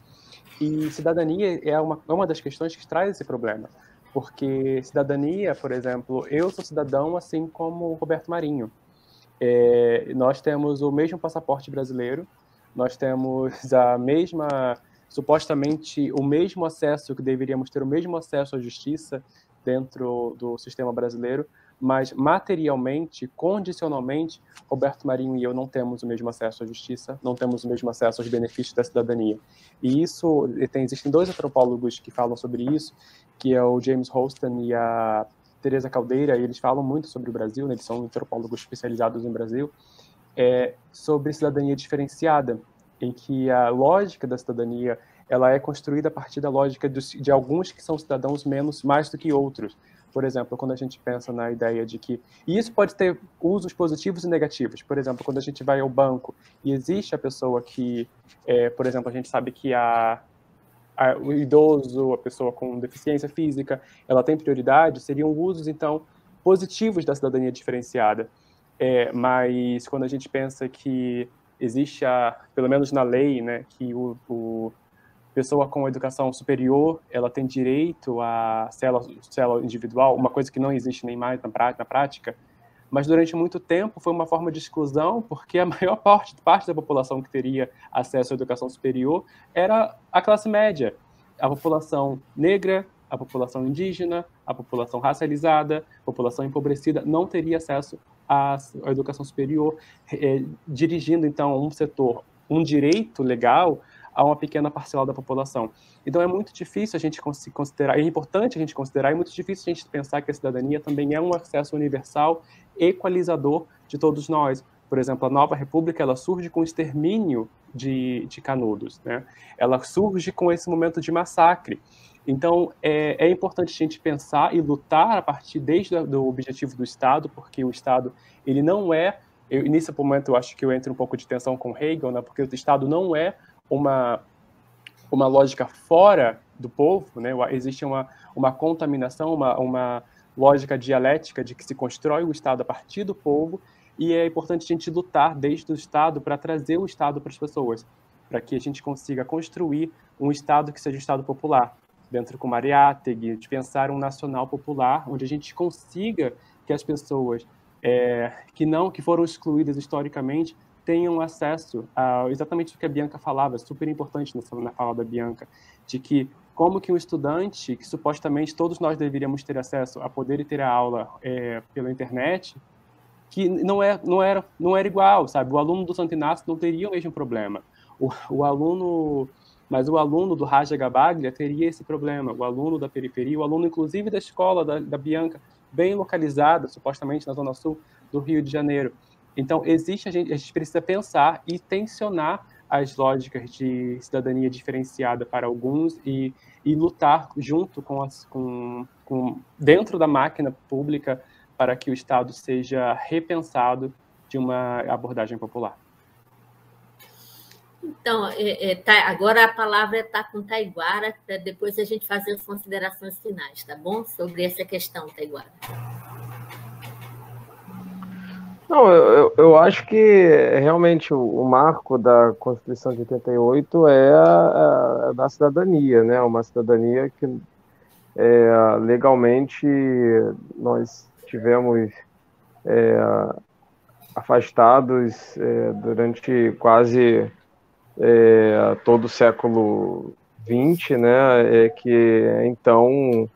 S4: E cidadania é uma das questões que traz esse problema. Porque cidadania, por exemplo, eu sou cidadão assim como o Roberto Marinho. Nós temos o mesmo passaporte brasileiro, nós temos a mesma, supostamente, o mesmo acesso, que deveríamos ter o mesmo acesso à justiça dentro do sistema brasileiro, mas materialmente, condicionalmente, Roberto Marinho e eu não temos o mesmo acesso à justiça, não temos o mesmo acesso aos benefícios da cidadania. E isso, existem 2 antropólogos que falam sobre isso, que é o James Holston e a Teresa Caldeira, e eles falam muito sobre o Brasil, né, eles são antropólogos especializados no Brasil, sobre cidadania diferenciada, em que a lógica da cidadania ela é construída a partir da lógica de alguns que são cidadãos mais do que outros. Por exemplo, quando a gente pensa na ideia de que... E isso pode ter usos positivos e negativos. Por exemplo, quando a gente vai ao banco e existe a pessoa que... por exemplo, a gente sabe que o idoso, a pessoa com deficiência física, ela tem prioridade, seriam usos, então, positivos da cidadania diferenciada. Mas quando a gente pensa que existe, pelo menos na lei, né, que pessoa com educação superior, ela tem direito à célula individual, uma coisa que não existe nem mais na prática, mas durante muito tempo foi uma forma de exclusão, porque a maior parte da população que teria acesso à educação superior era a classe média, a população negra, a população indígena, a população racializada, a população empobrecida não teria acesso à educação superior, dirigindo, então, um direito legal a uma pequena parcela da população. Então é muito difícil a gente considerar, é importante a gente considerar, é muito difícil a gente pensar que a cidadania também é um acesso universal, equalizador de todos nós. Por exemplo, a Nova República, ela surge com o extermínio de Canudos, né? Ela surge com esse momento de massacre. Então, é importante a gente pensar e lutar a partir desde do objetivo do Estado, porque o Estado, ele não nesse momento eu acho que eu entro um pouco de tensão com Hegel, né? Porque o Estado não é uma lógica fora do povo, né? Existe uma contaminação, uma lógica dialética de que se constrói o Estado a partir do povo, e é importante a gente lutar desde o Estado para trazer o Estado para as pessoas, para que a gente consiga construir um Estado que seja um Estado popular, dentro com Mariátegui, de pensar um nacional popular, onde a gente consiga que as pessoas que foram excluídas historicamente tenham acesso a exatamente o que a Bianca falava, super importante na fala da Bianca, de que como que um estudante, que supostamente todos nós deveríamos ter acesso a poder ter a aula pela internet, que não era igual, sabe? O aluno do Santo Inácio não teria o mesmo problema. Mas o aluno do Raja Gabaglia teria esse problema, o aluno da periferia, o aluno inclusive da escola da Bianca, bem localizada, supostamente na Zona Sul do Rio de Janeiro. Então, a gente precisa pensar e tensionar as lógicas de cidadania diferenciada para alguns e lutar junto dentro da máquina pública para que o Estado seja repensado de uma abordagem popular.
S2: Então, agora a palavra está com Taiguara, para depois a gente fazer as considerações finais, tá bom? Sobre essa questão, Taiguara.
S3: Não, eu acho que realmente o marco da Constituição de 88 é a da cidadania, né? Uma cidadania que legalmente nós tivemos afastados durante quase todo o século XX, né? Que então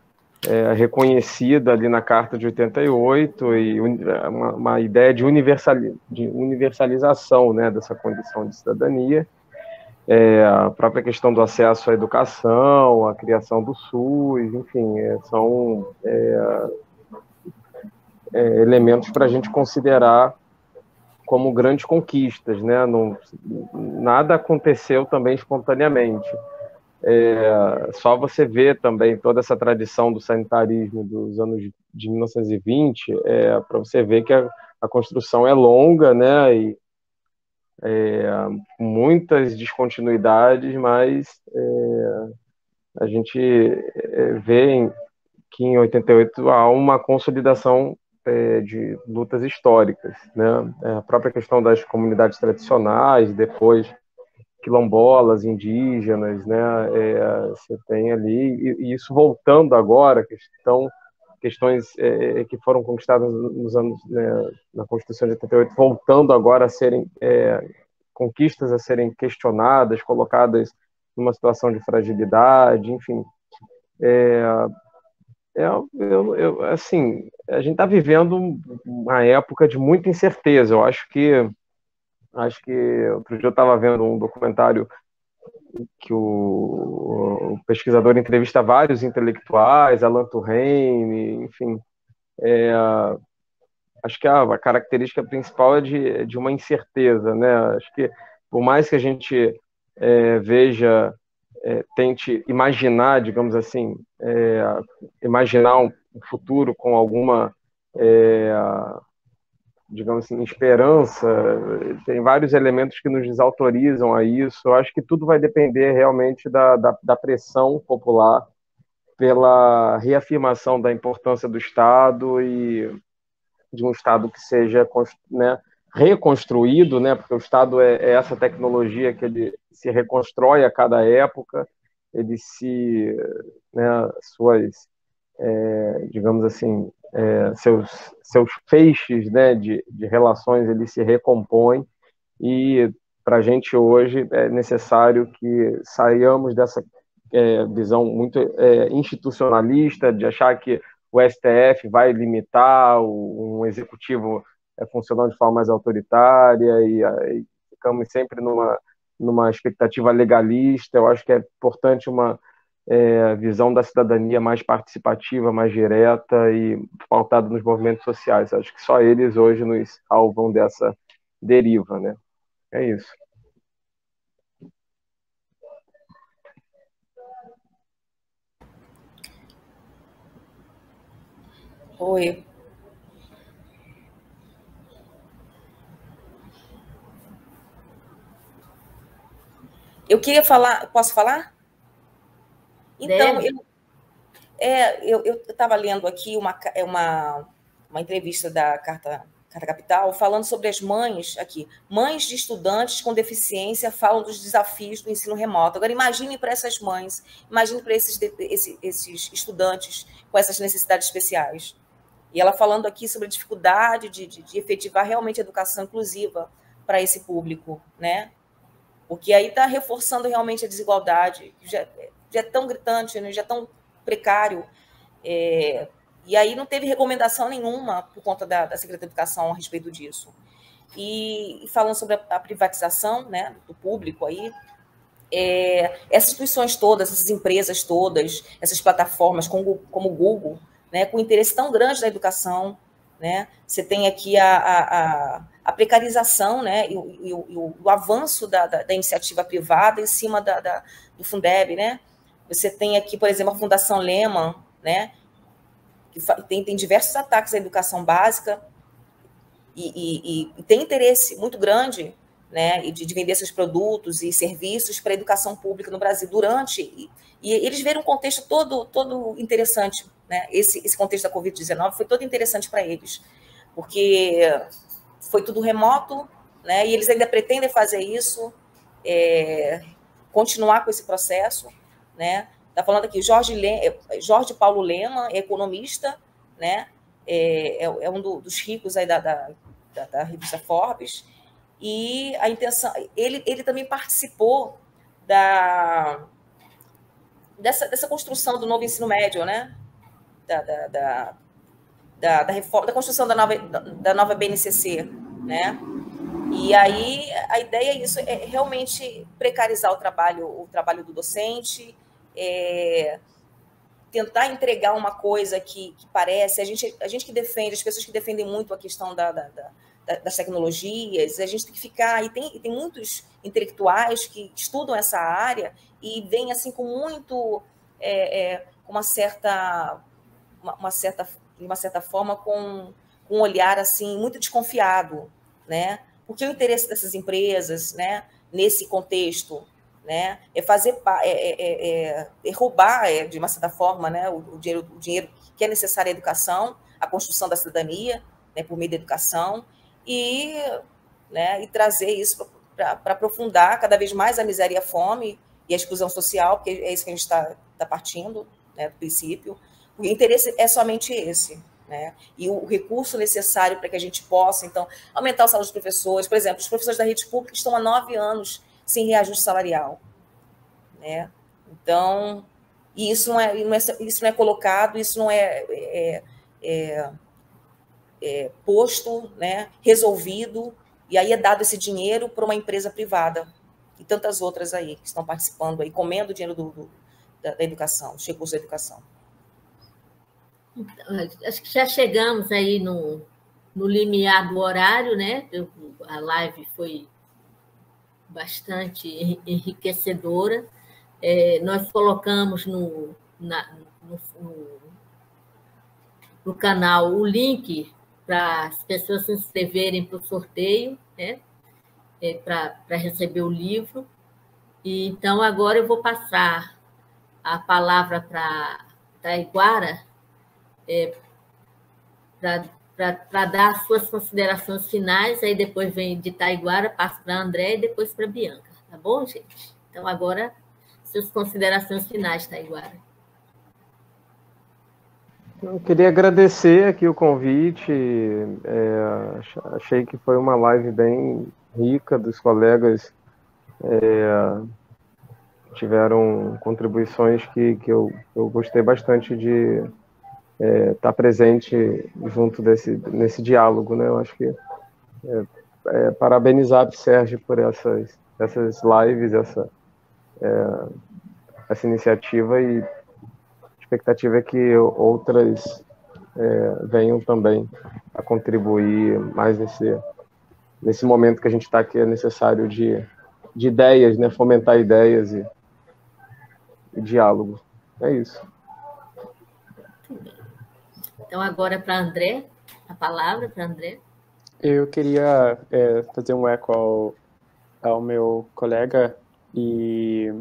S3: reconhecida ali na Carta de 88 e uma ideia de universalização, né, dessa condição de cidadania, a própria questão do acesso à educação, a criação do SUS, enfim, são elementos para a gente considerar como grandes conquistas, né? Não, nada aconteceu também espontaneamente. Só você ver também toda essa tradição do sanitarismo dos anos de 1920, para você ver que a construção é longa, né? E muitas descontinuidades, mas a gente vê que em 88 há uma consolidação de lutas históricas, né? A própria questão das comunidades tradicionais, depois quilombolas, indígenas, né? Você tem ali, e isso voltando agora, questões que foram conquistadas nos anos, né, na Constituição de 88, voltando agora a serem conquistas a serem questionadas, colocadas numa situação de fragilidade, enfim. Assim, a gente está vivendo uma época de muita incerteza. Eu acho que outro dia eu estava vendo um documentário que o pesquisador entrevista vários intelectuais, Alan Turrene, enfim. Acho que a característica principal é de uma incerteza, né? Acho que por mais que a gente veja, tente imaginar, digamos assim, imaginar um futuro com alguma, digamos assim, esperança, tem vários elementos que nos desautorizam a isso. Eu acho que tudo vai depender realmente da pressão popular pela reafirmação da importância do Estado e de um Estado que seja, né, reconstruído, né, porque o Estado é essa tecnologia que ele se reconstrói a cada época, ele se, né, digamos assim, seus feixes, né, de relações, ele se recompõe, e para a gente hoje é necessário que saiamos dessa visão muito institucionalista, de achar que o STF vai limitar um executivo funcionando de forma mais autoritária, e ficamos sempre numa expectativa legalista. Eu acho que é importante uma visão da cidadania mais participativa, mais direta e pautada nos movimentos sociais. Acho que só eles hoje nos salvam dessa deriva, né? É isso.
S5: Oi. Eu queria falar, posso falar? Então, eu estava lendo aqui uma entrevista da Carta Capital falando sobre as mães aqui. Mães de estudantes com deficiência falam dos desafios do ensino remoto. Agora, imagine para essas mães, imagine para esses estudantes com essas necessidades especiais. E ela falando aqui sobre a dificuldade de efetivar realmente a educação inclusiva para esse público, né? Porque aí está reforçando realmente a desigualdade, que já é tão gritante, né? Já é tão precário. E aí não teve recomendação nenhuma por conta da Secretaria da Educação a respeito disso. E falando sobre a privatização, né, do público aí, essas instituições todas, essas empresas todas, essas plataformas como o Google, né, com interesse tão grande na educação, né, você tem aqui a precarização, né, e o avanço da iniciativa privada em cima do Fundeb, né. Você tem aqui, por exemplo, a Fundação Lehman, né, que tem diversos ataques à educação básica e tem interesse muito grande, né, de vender seus produtos e serviços para a educação pública no Brasil e eles viram um contexto todo interessante, né, esse contexto da Covid-19 foi todo interessante para eles, porque foi tudo remoto, né, e eles ainda pretendem fazer isso, continuar com esse processo, né. Está falando aqui, Jorge Paulo Lehmann, economista, né, é um dos ricos aí da revista Forbes, e a intenção, ele também participou dessa construção do novo ensino médio, né, da reforma, da construção da nova BNCC, né, e aí a ideia é isso, é realmente precarizar o trabalho do docente, tentar entregar uma coisa que parece, a gente que defende, as pessoas que defendem muito a questão da das tecnologias, a gente tem que ficar, e tem muitos intelectuais que estudam essa área e vêm assim com muito, com de uma certa forma, com um olhar assim muito desconfiado, né? Porque o interesse dessas empresas, né, nesse contexto, né, é roubar, de uma certa forma, né, o dinheiro que é necessário à educação, à construção da cidadania, né, por meio da educação, né, e trazer isso para aprofundar cada vez mais a miséria e a fome e a exclusão social, porque é isso que a gente está partindo, né, do princípio. O interesse é somente esse, né? E o recurso necessário para que a gente possa, então, aumentar o salário dos professores. Por exemplo, os professores da rede pública estão há 9 anos sem reajuste salarial, né? Então, isso não é colocado, isso não é posto, né, resolvido, e aí é dado esse dinheiro para uma empresa privada e tantas outras aí que estão participando aí, comendo o dinheiro da educação, dos recursos da educação.
S2: Acho que já chegamos aí no limiar do horário, né? A live foi bastante enriquecedora. Nós colocamos no canal o link para as pessoas se inscreverem para o sorteio, né? Para receber o livro. E, então, agora eu vou passar a palavra para Taiguara, para dar as suas considerações finais, aí depois vem de Taiguara, passa para André e depois para Bianca, tá bom, gente? Então, agora, suas considerações finais, Taiguara.
S3: Eu queria agradecer aqui o convite, achei que foi uma live bem rica, dos colegas tiveram contribuições que eu gostei bastante de estar presente junto nesse diálogo, né? Eu acho que parabenizar a Abserge por essas lives, essa iniciativa, e a expectativa é que outras venham também a contribuir mais nesse momento que a gente está, que é necessário de ideias, né? Fomentar ideias e diálogo. É isso.
S2: Então, agora para André, a palavra para André.
S4: Eu queria fazer um eco ao meu colega e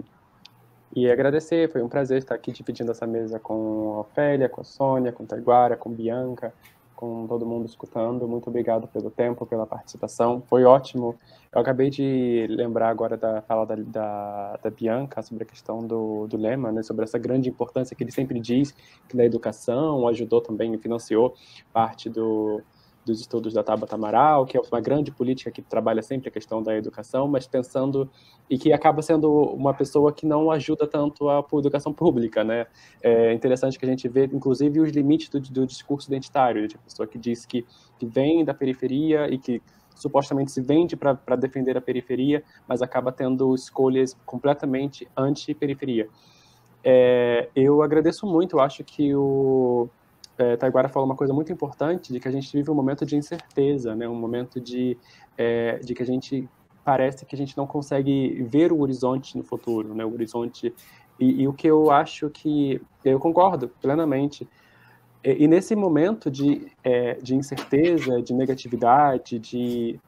S4: agradecer. Foi um prazer estar aqui dividindo essa mesa com a Ofélia, com a Sônia, com a Taiguara, com a Bianca, com todo mundo escutando. Muito obrigado pelo tempo, pela participação. Foi ótimo. Eu acabei de lembrar agora da fala da Bianca sobre a questão do lema, né, sobre essa grande importância que ele sempre diz que na educação ajudou também e financiou parte dos estudos da Tabata Amaral, que é uma grande política que trabalha sempre a questão da educação, mas pensando, e que acaba sendo uma pessoa que não ajuda tanto a educação pública, né? É interessante que a gente vê, inclusive, os limites do discurso identitário, de pessoa que diz que vem da periferia e que supostamente se vende para defender a periferia, mas acaba tendo escolhas completamente anti-periferia. Eu agradeço muito, eu acho que Taiguara falou uma coisa muito importante, de que a gente vive um momento de incerteza, né? Um momento de que a gente parece que a gente não consegue ver o horizonte no futuro, né? O horizonte, e o que eu acho que eu concordo plenamente. E nesse momento de incerteza, de negatividade, de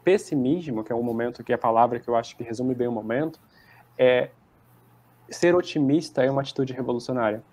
S4: pessimismo, que é um momento que é a palavra que eu acho que resume bem o momento, ser otimista é uma atitude revolucionária.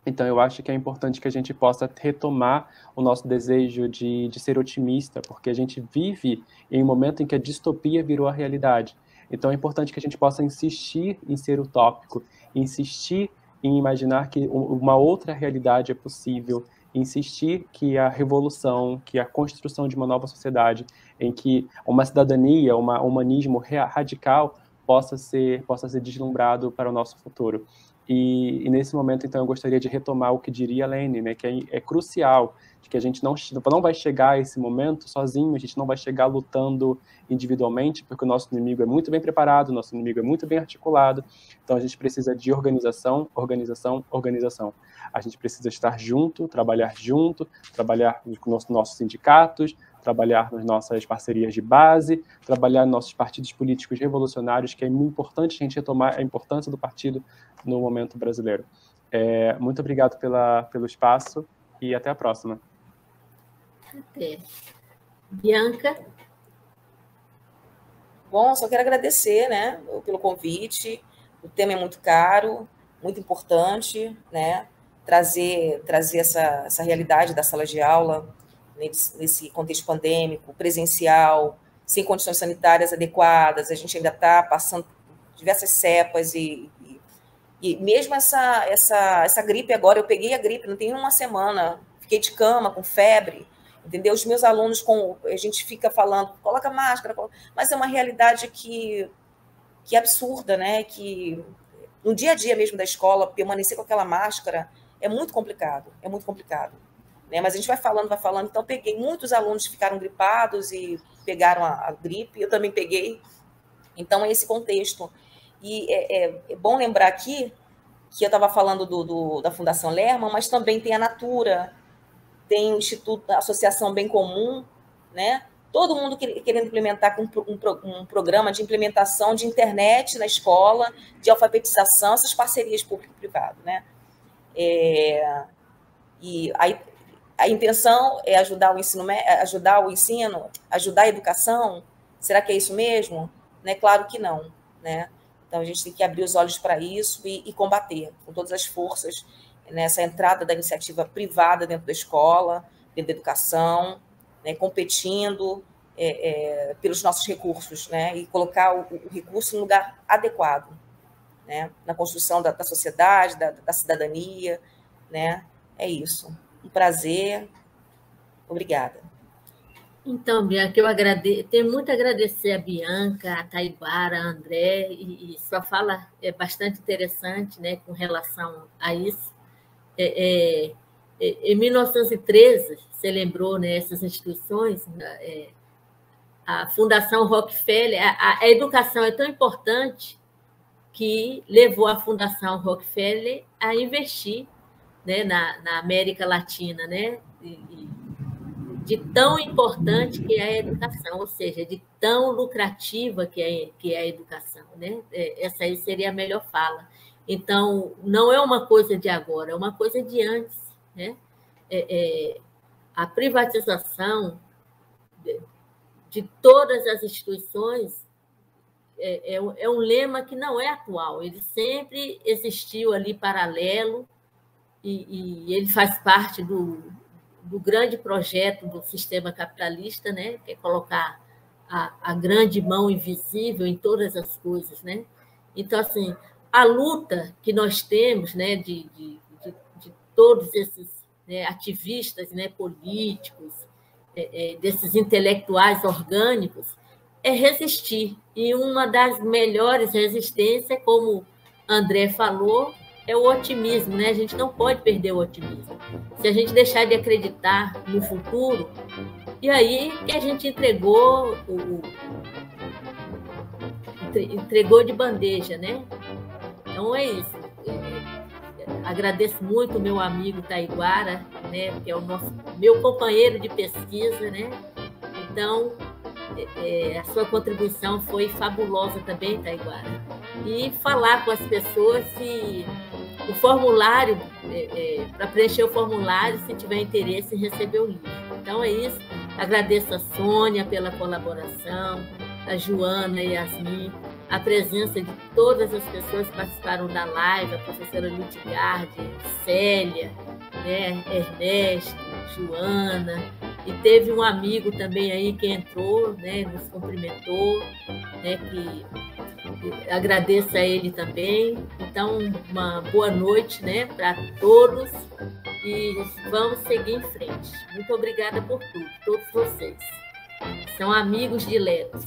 S4: Então, eu acho que é importante que a gente possa retomar o nosso desejo de ser otimista, porque a gente vive em um momento em que a distopia virou a realidade. Então, é importante que a gente possa insistir em ser utópico, insistir em imaginar que uma outra realidade é possível, insistir que a revolução, que a construção de uma nova sociedade, em que uma cidadania, um humanismo radical possa ser deslumbrado para o nosso futuro. E nesse momento, então, eu gostaria de retomar o que diria Lênin, né, que é crucial, de que a gente não vai chegar a esse momento sozinho, a gente não vai chegar lutando individualmente, porque o nosso inimigo é muito bem preparado, o nosso inimigo é muito bem articulado, então a gente precisa de organização, organização, organização. A gente precisa estar junto, trabalhar com nossos sindicatos, trabalhar nas nossas parcerias de base, trabalhar nos nossos partidos políticos revolucionários, que é muito importante a gente retomar a importância do partido no momento brasileiro. Muito obrigado pelo espaço e até a próxima.
S2: Até. Bianca?
S5: Bom, só quero agradecer, né, pelo convite. O tema é muito caro, muito importante, né, trazer essa realidade da sala de aula nesse contexto pandêmico, presencial, sem condições sanitárias adequadas. A gente ainda está passando diversas cepas e mesmo essa gripe agora, eu peguei a gripe, não tem uma semana, fiquei de cama, com febre, entendeu? Os meus alunos, a gente fica falando, coloca máscara, mas é uma realidade que é absurda, né? Que no dia a dia mesmo da escola, permanecer com aquela máscara é muito complicado, né? Mas a gente vai falando, então peguei, muitos alunos ficaram gripados e pegaram a gripe, eu também peguei, então é esse contexto. E é bom lembrar aqui que eu estava falando da Fundação Lerman, mas também tem a Natura, tem o Instituto, a Associação Bem Comum, né? Todo mundo querendo implementar um programa de implementação de internet na escola, de alfabetização, essas parcerias público-privado, né? E aí, a intenção é ajudar a educação. Será que é isso mesmo? Né? Claro que não, né? Então, a gente tem que abrir os olhos para isso e combater com todas as forças nessa entrada da iniciativa privada dentro da escola, dentro da educação, né, competindo pelos nossos recursos, né, e colocar o recurso no lugar adequado, né, na construção da sociedade, da cidadania. Né? É isso. Um prazer. Obrigada.
S2: Então, Bianca, eu tenho muito a agradecer a Bianca, a Taiguara, a André, e sua fala é bastante interessante, né, com relação a isso. Em 1913, você lembrou, né, essas instituições, a Fundação Rockefeller, a educação é tão importante que levou a Fundação Rockefeller a investir, né, na América Latina, né, de tão importante que é a educação, ou seja, de tão lucrativa que é a educação, né? Essa aí seria a melhor fala. Então, não é uma coisa de agora, é uma coisa de antes, né? A privatização de todas as instituições é um lema que não é atual, ele sempre existiu ali paralelo e ele faz parte do grande projeto do sistema capitalista, né, que é colocar a grande mão invisível em todas as coisas, né? Então, assim, a luta que nós temos, né, de todos esses, né, ativistas, né, políticos, desses intelectuais orgânicos, é resistir. E uma das melhores resistências, como André falou, é o otimismo, né? A gente não pode perder o otimismo. Se a gente deixar de acreditar no futuro, e aí que a gente entregou de bandeja, né? Então é isso. Agradeço muito o meu amigo Taiguara, né? Que é meu companheiro de pesquisa, né? Então a sua contribuição foi fabulosa também, Taiguara. E falar com as pessoas se o formulário, para preencher o formulário, se tiver interesse em receber o livro. Então é isso. Agradeço a Sônia pela colaboração, a Joana e a Yasmin, a presença de todas as pessoas que participaram da live, a professora Lutgard, Célia, né, Ernesto, Joana, e teve um amigo também aí que entrou, né, nos cumprimentou, né, que agradeço a ele também. Então, uma boa noite, né, para todos e vamos seguir em frente. Muito obrigada por tudo, todos vocês. São amigos diletos.